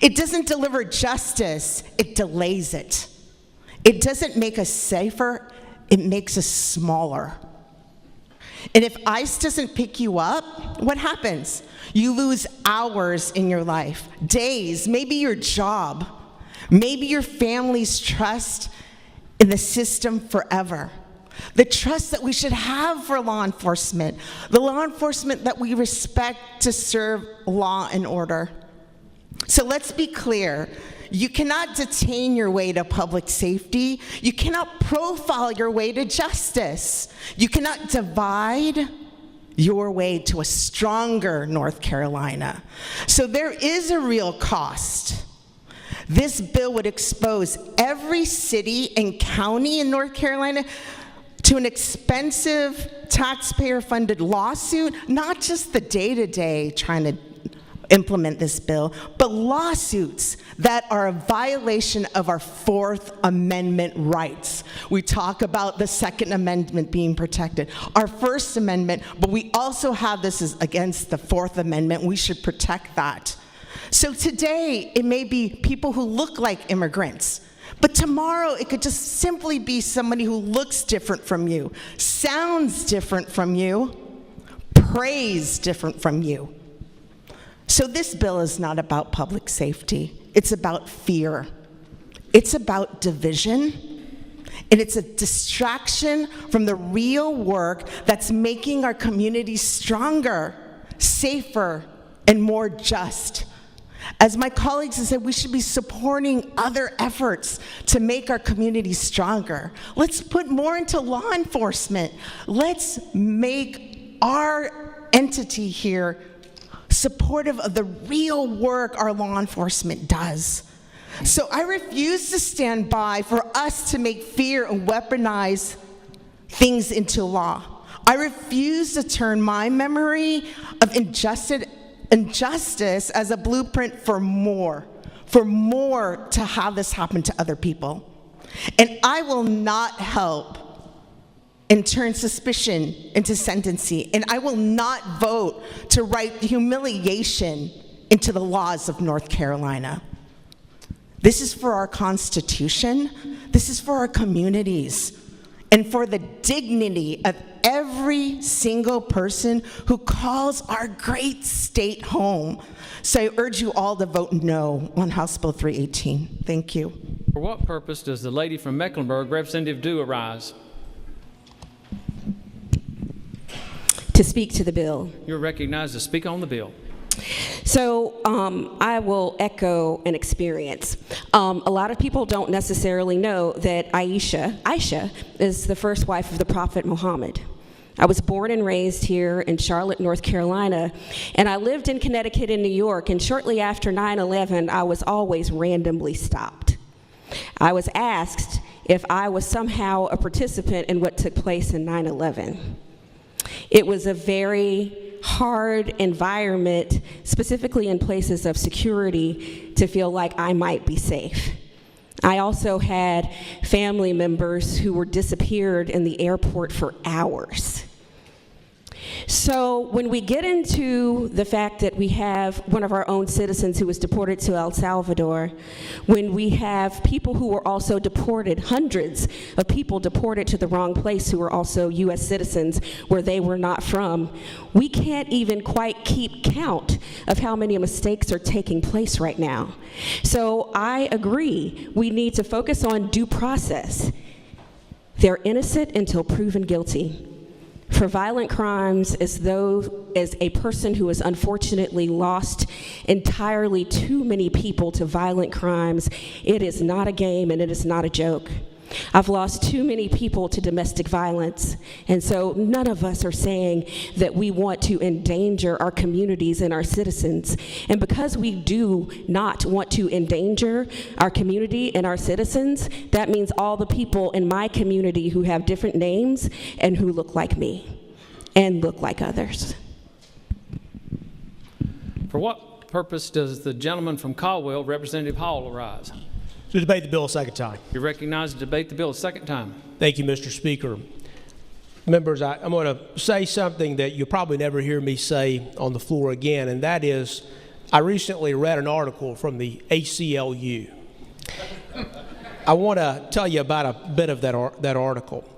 It doesn't deliver justice, it delays it. It doesn't make us safer, it makes us smaller. And if ICE doesn't pick you up, what happens? You lose hours in your life, days, maybe your job, maybe your family's trust in the system forever. The trust that we should have for law enforcement, the law enforcement that we respect to serve law and order. So let's be clear. You cannot detain your way to public safety. You cannot profile your way to justice. You cannot divide your way to a stronger North Carolina. So there is a real cost. This bill would expose every city and county in North Carolina to an expensive taxpayer-funded lawsuit, not just the day-to-day trying to implement this bill, but lawsuits that are a violation of our Fourth Amendment rights. We talk about the Second Amendment being protected, our First Amendment, but we also have this as against the Fourth Amendment. We should protect that. So today, it may be people who look like immigrants, but tomorrow it could just simply be somebody who looks different from you, sounds different from you, prays different from you. So this bill is not about public safety. It's about fear. It's about division. And it's a distraction from the real work that's making our communities stronger, safer, and more just. As my colleagues have said, we should be supporting other efforts to make our communities stronger. Let's put more into law enforcement. Let's make our entity here supportive of the real work our law enforcement does. So I refuse to stand by for us to make fear and weaponize things into law. I refuse to turn my memory of injustice as a blueprint for more to have this happen to other people. And I will not help and turn suspicion into sentencing. And I will not vote to write humiliation into the laws of North Carolina. This is for our Constitution. This is for our communities and for the dignity of every single person who calls our great state home. So I urge you all to vote no on House Bill 318. Thank you. For what purpose does the lady from Mecklenburg, Representative Dew, arise? To speak to the bill. You're recognized to speak on the bill. So I will echo an experience. A lot of people don't necessarily know that Aisha is the first wife of the Prophet Muhammad. I was born and raised here in Charlotte, North Carolina, and I lived in Connecticut and New York, and shortly after 9/11, I was always randomly stopped. I was asked if I was somehow a participant in what took place in 9/11. It was a very hard environment, specifically in places of security, to feel like I might be safe. I also had family members who were disappeared in the airport for hours. So when we get into the fact that we have one of our own citizens who was deported to El Salvador, when we have people who were also deported, hundreds of people deported to the wrong place who were also U.S. citizens where they were not from, we can't even quite keep count of how many mistakes are taking place right now. So I agree, we need to focus on due process. They're innocent until proven guilty. for violent crimes as a person who has unfortunately lost entirely too many people to violent crimes. It is not a game and it is not a joke. I've lost too many people to domestic violence, and so none of us are saying that we want to endanger our communities and our citizens. And because we do not want to endanger our community and our citizens, that means all the people in my community who have different names and who look like me and look like others. For what purpose does the gentleman from Caldwell, Representative Hall, arise? To debate the bill a second time. You're recognized to debate the bill a second time. Thank you, Mr. Speaker. Members, I'm going to say something that you'll probably never hear me say on the floor again, and that is I recently read an article from the ACLU. I want to tell you about a bit of that article.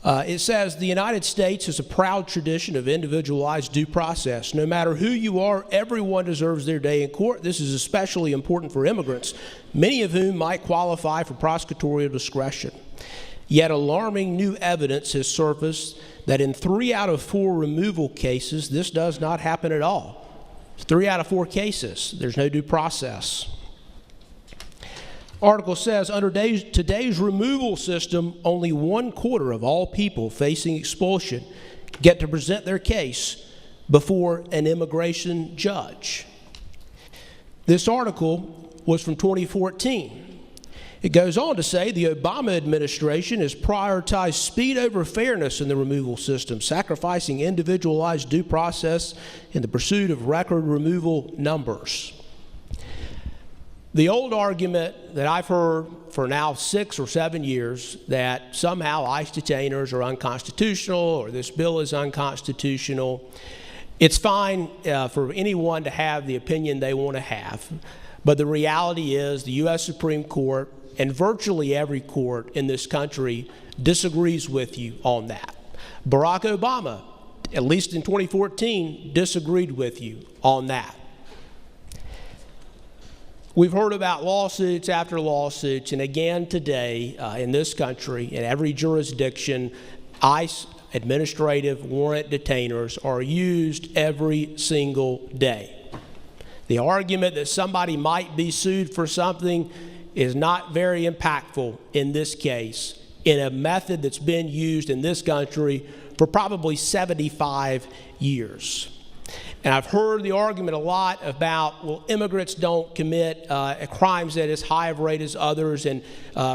It says, the United States has a proud tradition of individualized due process. No matter who you are, everyone deserves their day in court. This is especially important for immigrants, many of whom might qualify for prosecutorial discretion. Yet alarming new evidence has surfaced that in 3 out of 4 removal cases, this does not happen at all. 3 out of 4 cases, there's no due process. Article says, under today's removal system, only 1/4 of all people facing expulsion get to present their case before an immigration judge. This article was from 2014. It goes on to say the Obama administration has prioritized speed over fairness in the removal system, sacrificing individualized due process in the pursuit of record removal numbers. The old argument that I've heard for now 6 or 7 years that somehow ICE detainers are unconstitutional or this bill is unconstitutional, it's fine for anyone to have the opinion they want to have. But the reality is the U.S. Supreme Court and virtually every court in this country disagrees with you on that. Barack Obama, at least in 2014, disagreed with you on that. We've heard about lawsuits after lawsuits, and again today in this country, in every jurisdiction, ICE administrative warrant detainers are used every single day. The argument that somebody might be sued for something is not very impactful in this case, in a method that's been used in this country for probably 75 years. And I've heard the argument a lot about, well, immigrants don't commit crimes at as high of a rate as others, and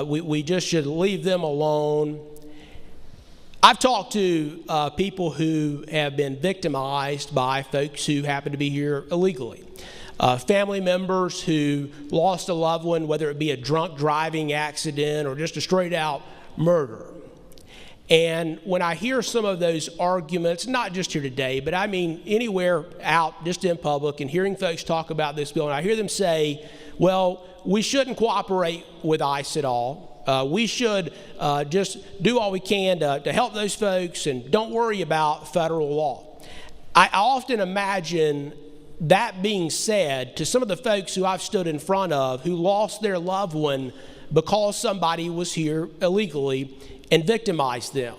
we just should leave them alone. I've talked to people who have been victimized by folks who happen to be here illegally. Family members who lost a loved one, whether it be a drunk driving accident or just a straight out murder. And when I hear some of those arguments, not just here today, but I mean anywhere out just in public and hearing folks talk about this bill, and I hear them say, well, we shouldn't cooperate with ICE at all. We should just do all we can to help those folks and don't worry about federal law. I often imagine that being said to some of the folks who I've stood in front of who lost their loved one because somebody was here illegally and victimized them.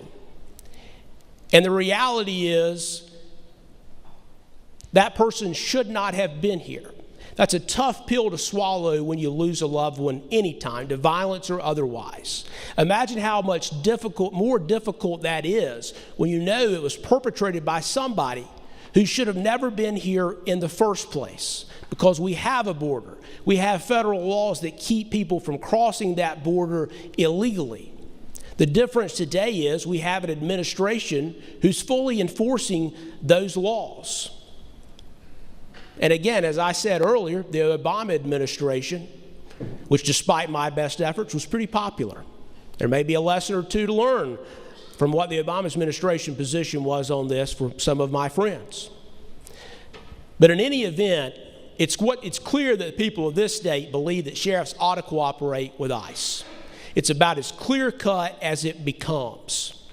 And the reality is that person should not have been here. That's a tough pill to swallow when you lose a loved one anytime, to violence or otherwise. Imagine how much more difficult that is when you know it was perpetrated by somebody who should have never been here in the first place, because we have a border. We have federal laws that keep people from crossing that border illegally. The difference today is we have an administration who's fully enforcing those laws. And again, as I said earlier, the Obama administration, which despite my best efforts was pretty popular. There may be a lesson or two to learn from what the Obama administration position was on this for some of my friends. But in any event, it's clear that the people of this state believe that sheriffs ought to cooperate with ICE. It's about as clear-cut as it becomes.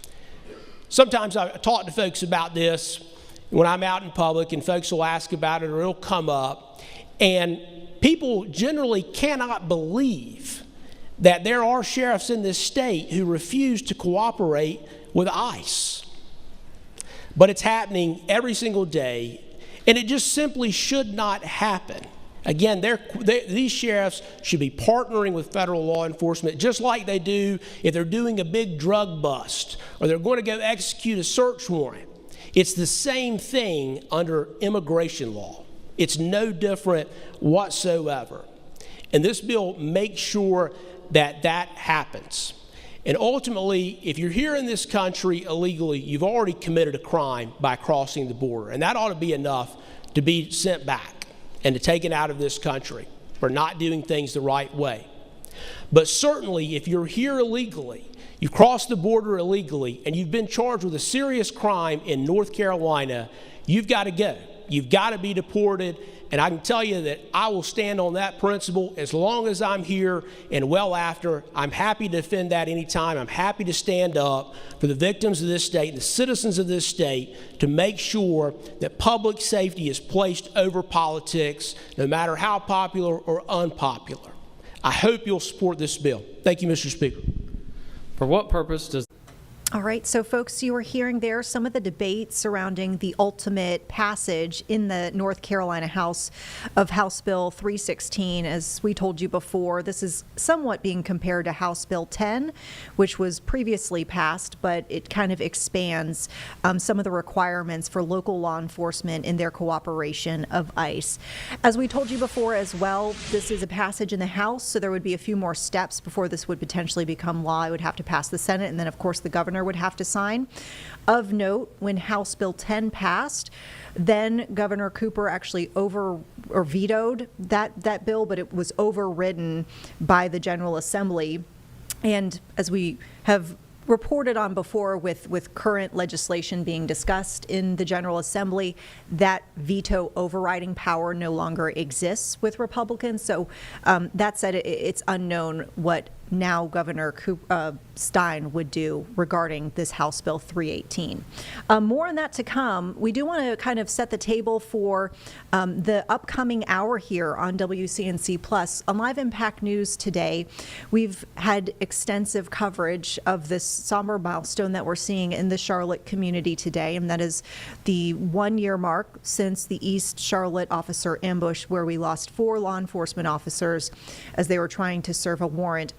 Sometimes I talk to folks about this when I'm out in public, and folks will ask about it or it'll come up, and people generally cannot believe that there are sheriffs in this state who refuse to cooperate with ICE. but it's happening every single day, and it just simply should not happen. Again, these sheriffs should be partnering with federal law enforcement just like they do if they're doing a big drug bust or they're going to go execute a search warrant. It's the same thing under immigration law. It's no different whatsoever. And this bill makes sure that that happens. And ultimately, if you're here in this country illegally, you've already committed a crime by crossing the border. And that ought to be enough to be sent back and to taken out of this country for not doing things the right way. But certainly, if you're here illegally, you've crossed the border illegally, and you've been charged with a serious crime in North Carolina, you've got to go. You've got to be deported. And I can tell you that I will stand on that principle as long as I'm here and well after. I'm happy to defend that anytime. I'm happy to stand up for the victims of this state and the citizens of this state to make sure that public safety is placed over politics, no matter how popular or unpopular. I hope you'll support this bill. Thank you, Mr. Speaker. For what purpose does... All right, so folks, you were hearing there some of the debate surrounding the ultimate passage in the North Carolina House of House Bill 316. As we told you before, this is somewhat being compared to House Bill 10, which was previously passed, but it kind of expands some of the requirements for local law enforcement in their cooperation of ICE. As we told you before as well, this is a passage in the House, so there would be a few more steps before this would potentially become law. It would have to pass the Senate, and then, of course, the governor would have to sign. Of note, when House Bill 10 passed, then Governor Cooper actually vetoed that bill, but it was overridden by the General Assembly. And as we have reported on before, with current legislation being discussed in the General Assembly, that veto overriding power no longer exists with Republicans. So that said, it's unknown what now Governor Stein would do regarding this House Bill 318. More on that to come. We do want to kind of set the table for the upcoming hour here on WCNC Plus. On Live Impact News today, we've had extensive coverage of this somber milestone that we're seeing in the Charlotte community today, and that is the 1-year mark since the East Charlotte officer ambush, where we lost 4 law enforcement officers as they were trying to serve a warrant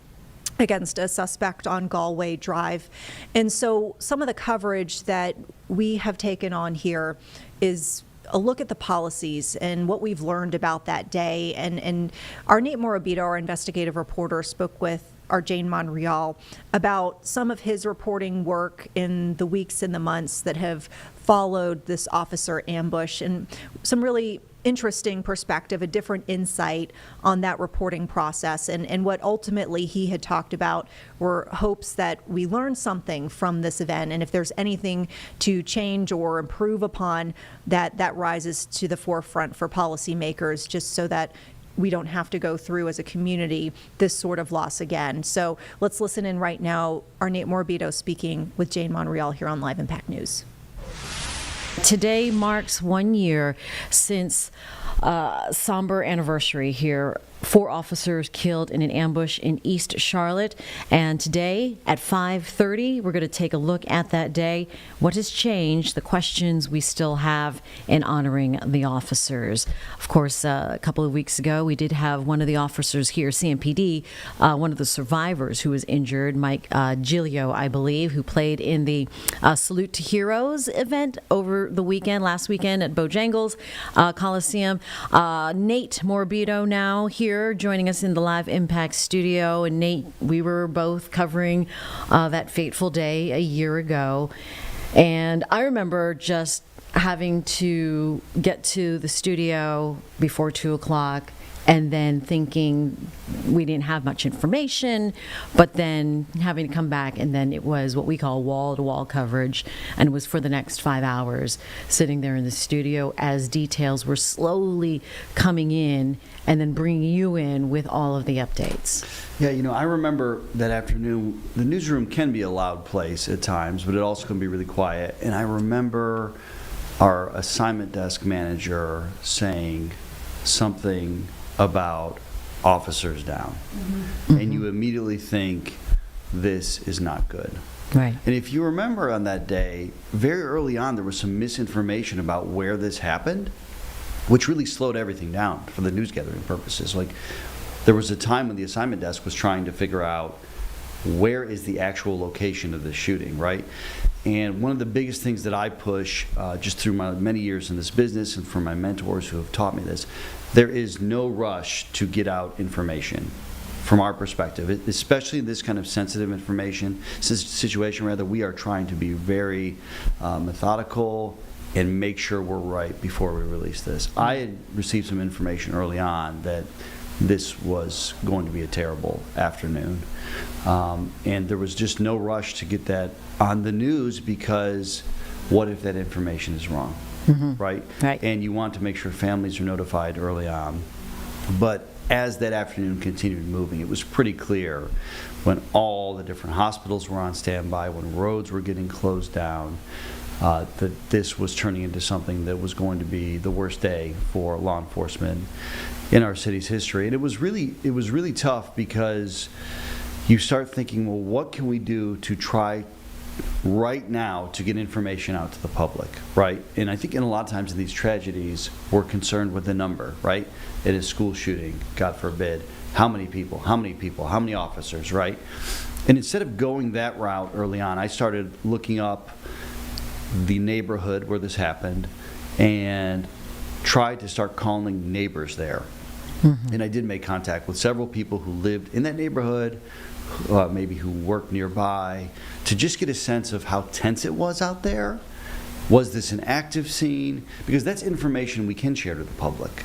against a suspect on Galway Drive. And so some of the coverage that we have taken on here is a look at the policies and what we've learned about that day. And our Nate Morabito, our investigative reporter, spoke with our Jane Monreal about some of his reporting work in the weeks and the months that have followed this officer ambush, and some really interesting perspective, a different insight on that reporting process. And what ultimately he had talked about were hopes that we learn something from this event, and if there's anything to change or improve upon, that rises to the forefront for policymakers, just so that we don't have to go through as a community this sort of loss again. So let's listen in right now. Our Nate Morabito speaking with Jane Monreal here on Live Impact News. Today marks 1 year since somber anniversary here. 4 officers killed in an ambush in East Charlotte. And today at 5:30, we're going to take a look at that day. What has changed? The questions we still have in honoring the officers. Of course, a couple of weeks ago, we did have one of the officers here, CMPD, one of the survivors who was injured, Mike Giglio, I believe, who played in the Salute to Heroes event over the weekend, last weekend at Bojangles Coliseum. Nate Morabito now here joining us in the Live Impact studio. And Nate, we were both covering that fateful day a year ago. And I remember just having to get to the studio before 2 o'clock and then thinking we didn't have much information, but then having to come back, and then it was what we call wall-to-wall coverage, and it was for the next 5 hours sitting there in the studio as details were slowly coming in, and then bringing you in with all of the updates. Yeah, you know, I remember that afternoon. The newsroom can be a loud place at times, but it also can be really quiet. And I remember our assignment desk manager saying something about officers down. Mm-hmm. And you immediately think, this is not good. Right. And if you remember on that day, very early on, there was some misinformation about where this happened, which really slowed everything down for the news gathering purposes. Like, there was a time when the assignment desk was trying to figure out where is the actual location of the shooting, right? And one of the biggest things that I push just through my many years in this business and from my mentors who have taught me this, there is no rush to get out information from our perspective, especially this kind of sensitive information situation. Rather, we are trying to be very methodical and make sure we're right before we release this. I had received some information early on that this was going to be a terrible afternoon. And there was just no rush to get that on the news, because what if that information is wrong, right? Right. And you want to make sure families are notified early on. But as that afternoon continued moving, it was pretty clear when all the different hospitals were on standby, when roads were getting closed down, that this was turning into something that was going to be the worst day for law enforcement in our city's history. And it was really tough, because you start thinking, well, what can we do to try right now to get information out to the public, right? And I think in a lot of times in these tragedies, we're concerned with the number, right? It is school shooting, God forbid. How many people, how many officers, right? And instead of going that route early on, I started looking up the neighborhood where this happened and tried to start calling neighbors there. And I did make contact with several people who lived in that neighborhood, maybe who worked nearby, to just get a sense of how tense it was out there. Was this an active scene? Because that's information we can share to the public.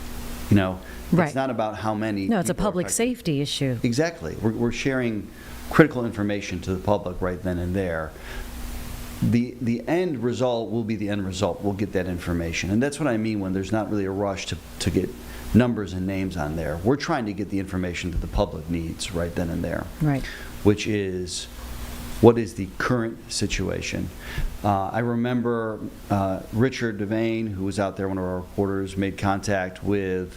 You know, Right. It's not about how many. No, it's a people are public affected. safety issue. Exactly. We're sharing critical information to the public right then and there. The end result will be the end result. We'll get that information. And that's what I mean when there's not really a rush to get numbers and names on there. We're trying to get the information that the public needs right then and there. Right. Which is, what is the current situation? I remember Richard Devane, who was out there, one of our reporters, made contact with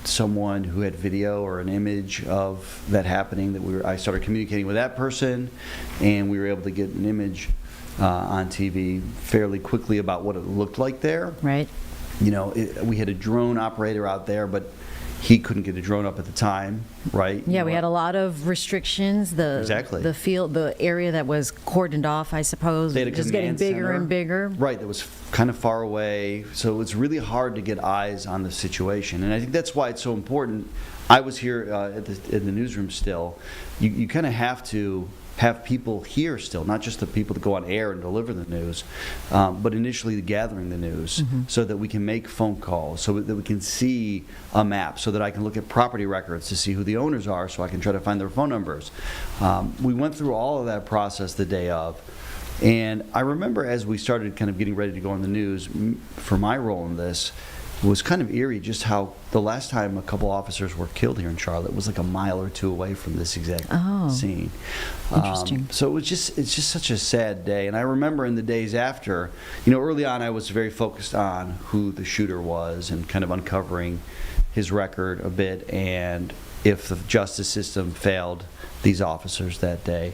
someone who had video or an image of that happening. I started communicating with that person, and we were able to get an image on TV fairly quickly about what it looked like there. Right. You know, we had a drone operator out there, but he couldn't get a drone up at the time, right? Yeah, we had a lot of restrictions. Exactly. The field, the area that was cordoned off, I suppose, They had a just getting command bigger center. and bigger. Right, that was kind of far away. So it's really hard to get eyes on the situation. And I think that's why it's so important. I was here in the newsroom still. You kind of have to have people here still, not just the people that go on air and deliver the news, but initially gathering the news so that we can make phone calls, so that we can see a map, so that I can look at property records to see who the owners are, so I can try to find their phone numbers. We went through all of that process the day of. And I remember as we started kind of getting ready to go on the news, for my role in this, it was kind of eerie just how the last time a couple officers were killed here in Charlotte was like a mile or two away from this exact scene. Interesting. So it's just such a sad day. And I remember in the days after, you know, early on I was very focused on who the shooter was and kind of uncovering his record a bit, and if the justice system failed these officers that day.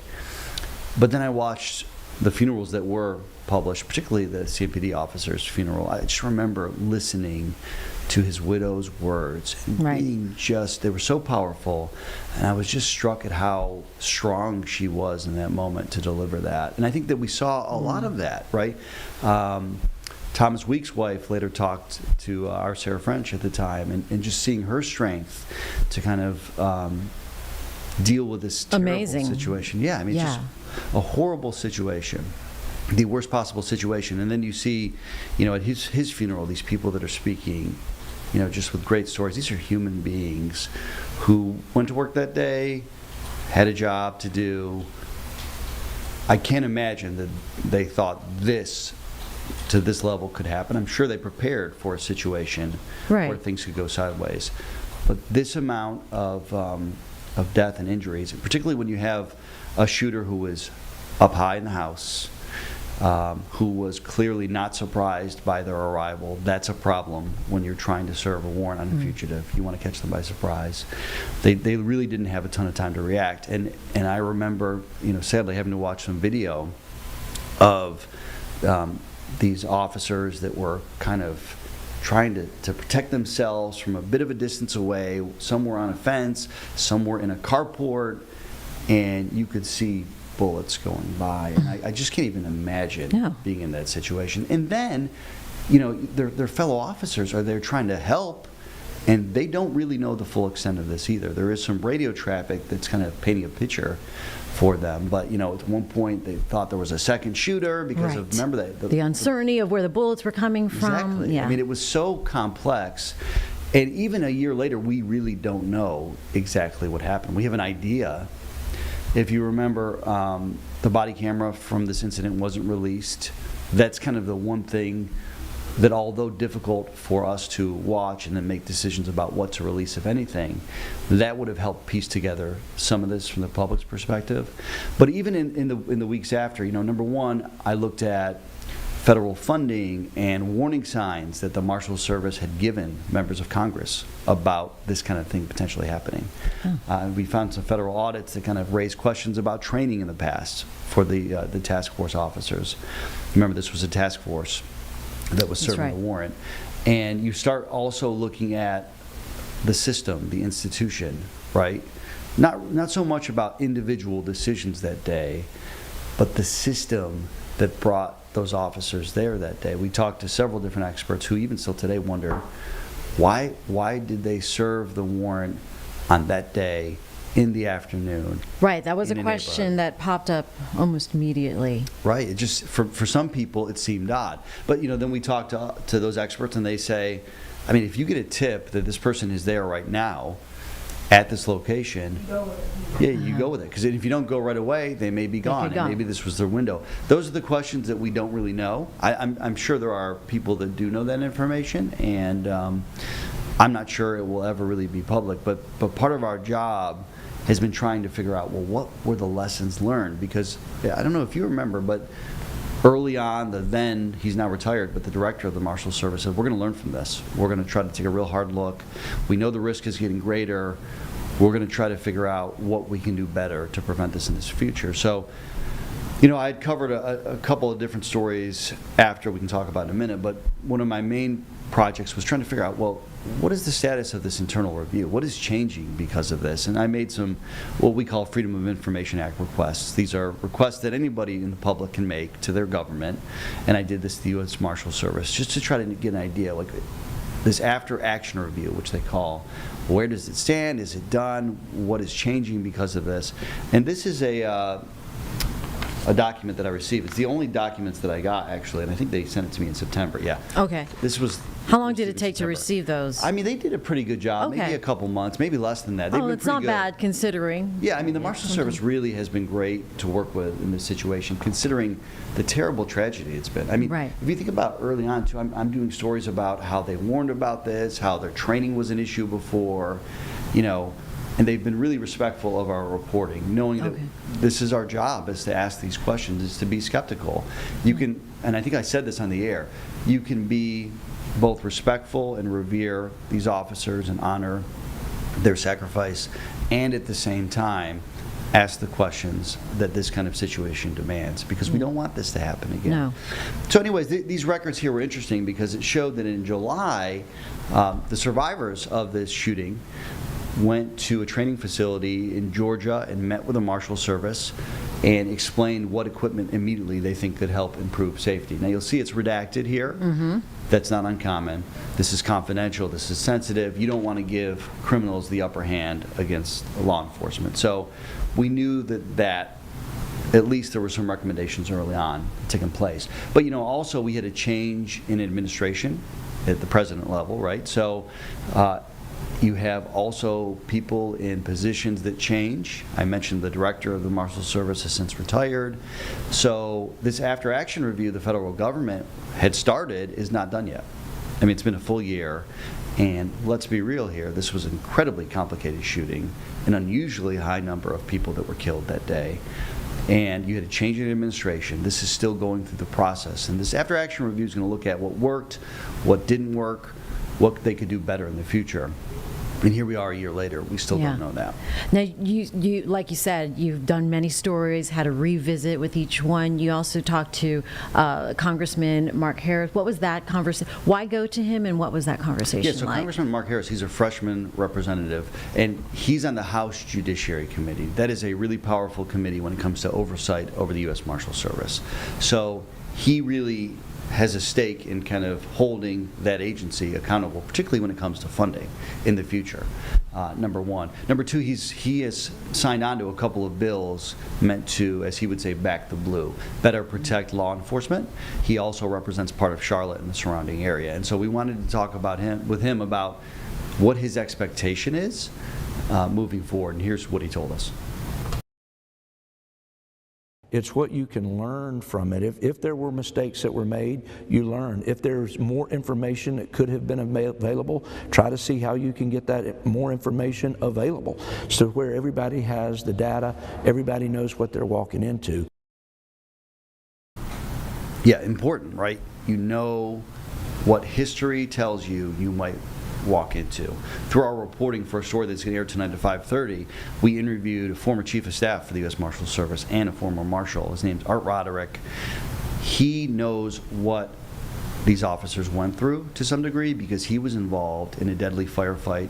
But then I watched the funerals that were published, particularly the CMPD officer's funeral. I just remember listening to his widow's words and being they were so powerful, and I was just struck at how strong she was in that moment to deliver that. And I think that we saw a lot of that, right? Thomas Weeks' wife later talked to our Sarah French at the time, and just seeing her strength to kind of deal with this terrible situation. Yeah, I mean, just a horrible situation, the worst possible situation. And then you see, you know, at his funeral, these people that are speaking, you know, just with great stories. These are human beings who went to work that day, had a job to do. I can't imagine that they thought this to this level could happen. I'm sure they prepared for a situation where things could go sideways. But this amount of death and injuries, particularly when you have a shooter who was up high in the house, who was clearly not surprised by their arrival. That's a problem when you're trying to serve a warrant on a fugitive. You want to catch them by surprise. They really didn't have a ton of time to react. And I remember, sadly having to watch some video of these officers that were kind of trying to protect themselves from a bit of a distance away. Some were on a fence, some were in a carport, and you could see bullets going by. And I just can't even imagine being in that situation. And then, their fellow officers are there trying to help, and they don't really know the full extent of this either. There is some radio traffic that's kind of painting a picture for them. But, at one point they thought there was a second shooter because of, remember that? The uncertainty of where the bullets were coming from. Exactly. Yeah. I mean, it was so complex. And even a year later, we really don't know exactly what happened. We have an idea. If you remember, the body camera from this incident wasn't released. That's kind of the one thing that, although difficult for us to watch and then make decisions about what to release, if anything, that would have helped piece together some of this from the public's perspective. But even in the weeks after, number one, I looked at federal funding and warning signs that the Marshal Service had given members of Congress about this kind of thing potentially happening. We found some federal audits that kind of raised questions about training in the past for the task force officers. Remember, this was a task force that was serving a warrant. And you start also looking at the system, the institution, right? Not so much about individual decisions that day, but the system that brought those officers there that day. We talked to several different experts who even still today wonder, why did they serve the warrant on that day in the afternoon? Right, that was a question that popped up almost immediately. Right, it just, for some people, it seemed odd. But, then we talked to those experts and they say, I mean, if you get a tip that this person is there right now at this location, you go with it. Because if you don't go right away, they may be gone. And maybe this was their window. Those are the questions that we don't really know. I'm sure there are people that do know that information, and I'm not sure it will ever really be public. But part of our job has been trying to figure out, well, what were the lessons learned? Because I don't know if you remember, but early on, he's now retired, but the director of the Marshal Service said, we're going to learn from this. We're going to try to take a real hard look. We know the risk is getting greater. We're going to try to figure out what we can do better to prevent this in this future. So, I had covered a couple of different stories after we can talk about in a minute, but one of my main projects was trying to figure out, well, what is the status of this internal review? What is changing because of this? And I made some what we call Freedom of Information Act requests. These are requests that anybody in the public can make to their government, and I did this to the U.S. Marshal Service just to try to get an idea, like this after-action review, which they call, where does it stand? Is it done? What is changing because of this? And this is a document that I received. It's the only documents that I got, actually, and I think they sent it to me in September. Yeah. Okay. This was. How long did it take to receive those? I mean, they did a pretty good job. Maybe a couple months, maybe less than that. They've been it's pretty not good. bad considering. Yeah, I mean, the Marshal Service really has been great to work with in this situation, considering the terrible tragedy it's been. I mean, if you think about early on, too, I'm doing stories about how they warned about this, how their training was an issue before, and they've been really respectful of our reporting, knowing that this is our job, is to ask these questions, is to be skeptical. You can, and I think I said this on the air, you can be both respectful and revere these officers and honor their sacrifice, and at the same time ask the questions that this kind of situation demands, because we don't want this to happen again. No. So anyways, these records here were interesting because it showed that in July, the survivors of this shooting went to a training facility in Georgia and met with the Marshal Service and explained what equipment immediately they think could help improve safety. Now you'll see it's redacted here. That's not uncommon. This is confidential. This is sensitive. You don't want to give criminals the upper hand against law enforcement. So we knew that at least there were some recommendations early on taking place. But also we had a change in administration at the president level, right? So you have also people in positions that change. I mentioned the director of the Marshal Service has since retired. So this after-action review the federal government had started is not done yet. I mean, it's been a full year, and let's be real here, this was an incredibly complicated shooting, an unusually high number of people that were killed that day. and you had a change in administration. This is still going through the process. And this after-action review is going to look at what worked, what didn't work, what they could do better in the future. And here we are a year later. We still don't know that. Now, you like you said, you've done many stories, had a revisit with each one. You also talked to Congressman Mark Harris. What was that conversation? Why go to him, and what was that conversation so like? Congressman Mark Harris, he's a freshman representative, and he's on the House Judiciary Committee. That is a really powerful committee when it comes to oversight over the U.S. Marshal Service. So he really has a stake in kind of holding that agency accountable, particularly when it comes to funding in the future, number one. Number two, he has signed on to a couple of bills meant to, as he would say, back the blue, better protect law enforcement. He also represents part of Charlotte and the surrounding area. And so we wanted to talk with him about what his expectation is moving forward. And here's what he told us. It's what you can learn from it. If there were mistakes that were made, you learn. If there's more information that could have been available, try to see how you can get that more information available, so where everybody has the data, everybody knows what they're walking into. Yeah, important, right? You know what history tells you you might walk into. Through our reporting for a story that's going to air tonight at 5:30, we interviewed a former chief of staff for the U.S. Marshal Service and a former marshal. His name's Art Roderick. He knows what these officers went through to some degree because he was involved in a deadly firefight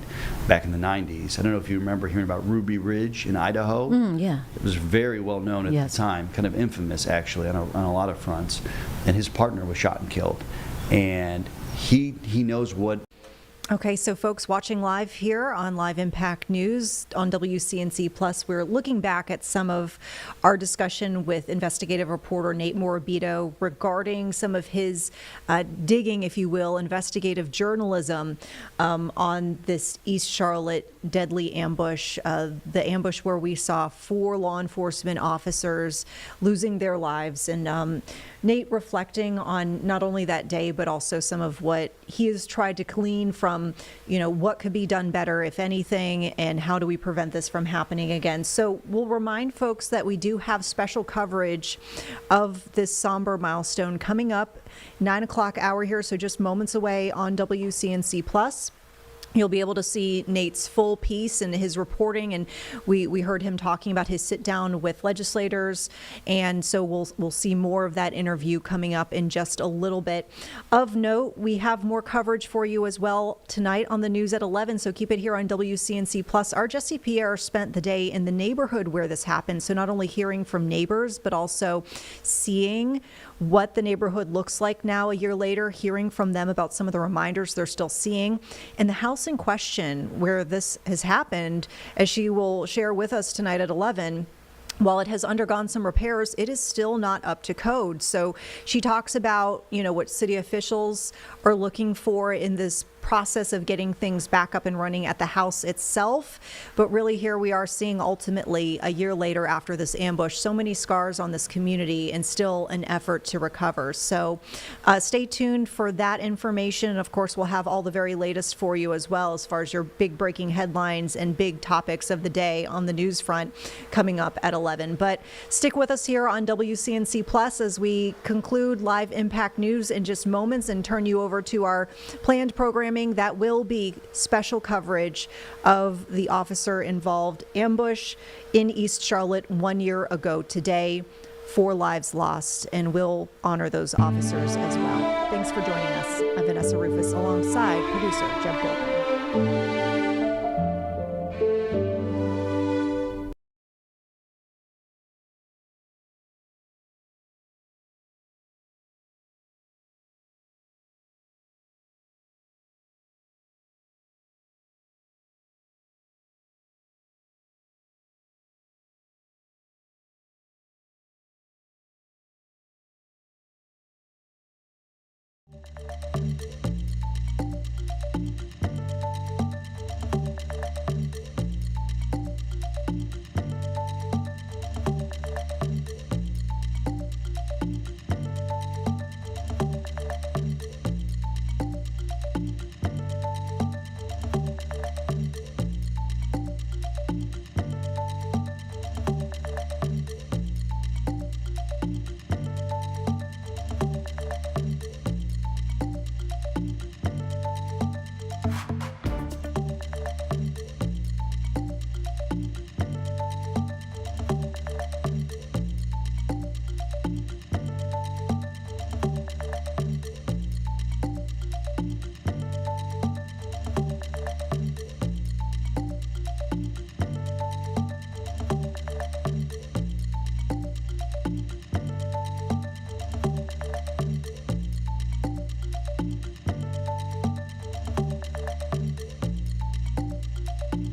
back in the 90s. I don't know if you remember hearing about Ruby Ridge in Idaho. Yeah. It was very well known at the time, kind of infamous actually on a lot of fronts. And his partner was shot and killed. And he knows what. Okay, so folks watching live here on Live Impact News on WCNC Plus, we're looking back at some of our discussion with investigative reporter Nate Morabito regarding some of his digging, if you will, investigative journalism on this East Charlotte deadly ambush, the ambush where we saw 4 law enforcement officers losing their lives. And Nate reflecting on not only that day, but also some of what he has tried to glean from, what could be done better, if anything, and how do we prevent this from happening again. So we'll remind folks that we do have special coverage of this somber milestone coming up 9 o'clock hour here, so just moments away on WCNC Plus. You'll be able to see Nate's full piece and his reporting, and we heard him talking about his sit down with legislators, and so we'll see more of that interview coming up in just a little bit. Of note, we have more coverage for you as well tonight on the news at 11, so keep it here on WCNC Plus. Our Jesse Pierre spent the day in the neighborhood where this happened, so not only hearing from neighbors, but also seeing what the neighborhood looks like now a year later, hearing from them about some of the reminders they're still seeing. And the house in question where this has happened, as she will share with us tonight at 11, while it has undergone some repairs, it is still not up to code. So she talks about, what city officials are looking for in this process of getting things back up and running at the house itself. But really here we are seeing ultimately a year later after this ambush, so many scars on this community and still an effort to recover. So stay tuned for that information. And of course, we'll have all the very latest for you as well as far as your big breaking headlines and big topics of the day on the news front coming up at 11. But stick with us here on WCNC Plus as we conclude Live Impact News in just moments and turn you over to our planned programming that will be special coverage of the officer-involved ambush in East Charlotte 1 year ago today. 4 lives lost, and we'll honor those officers as well. Thanks for joining us. I'm Vanessa Rufus alongside producer Jeb Goldman.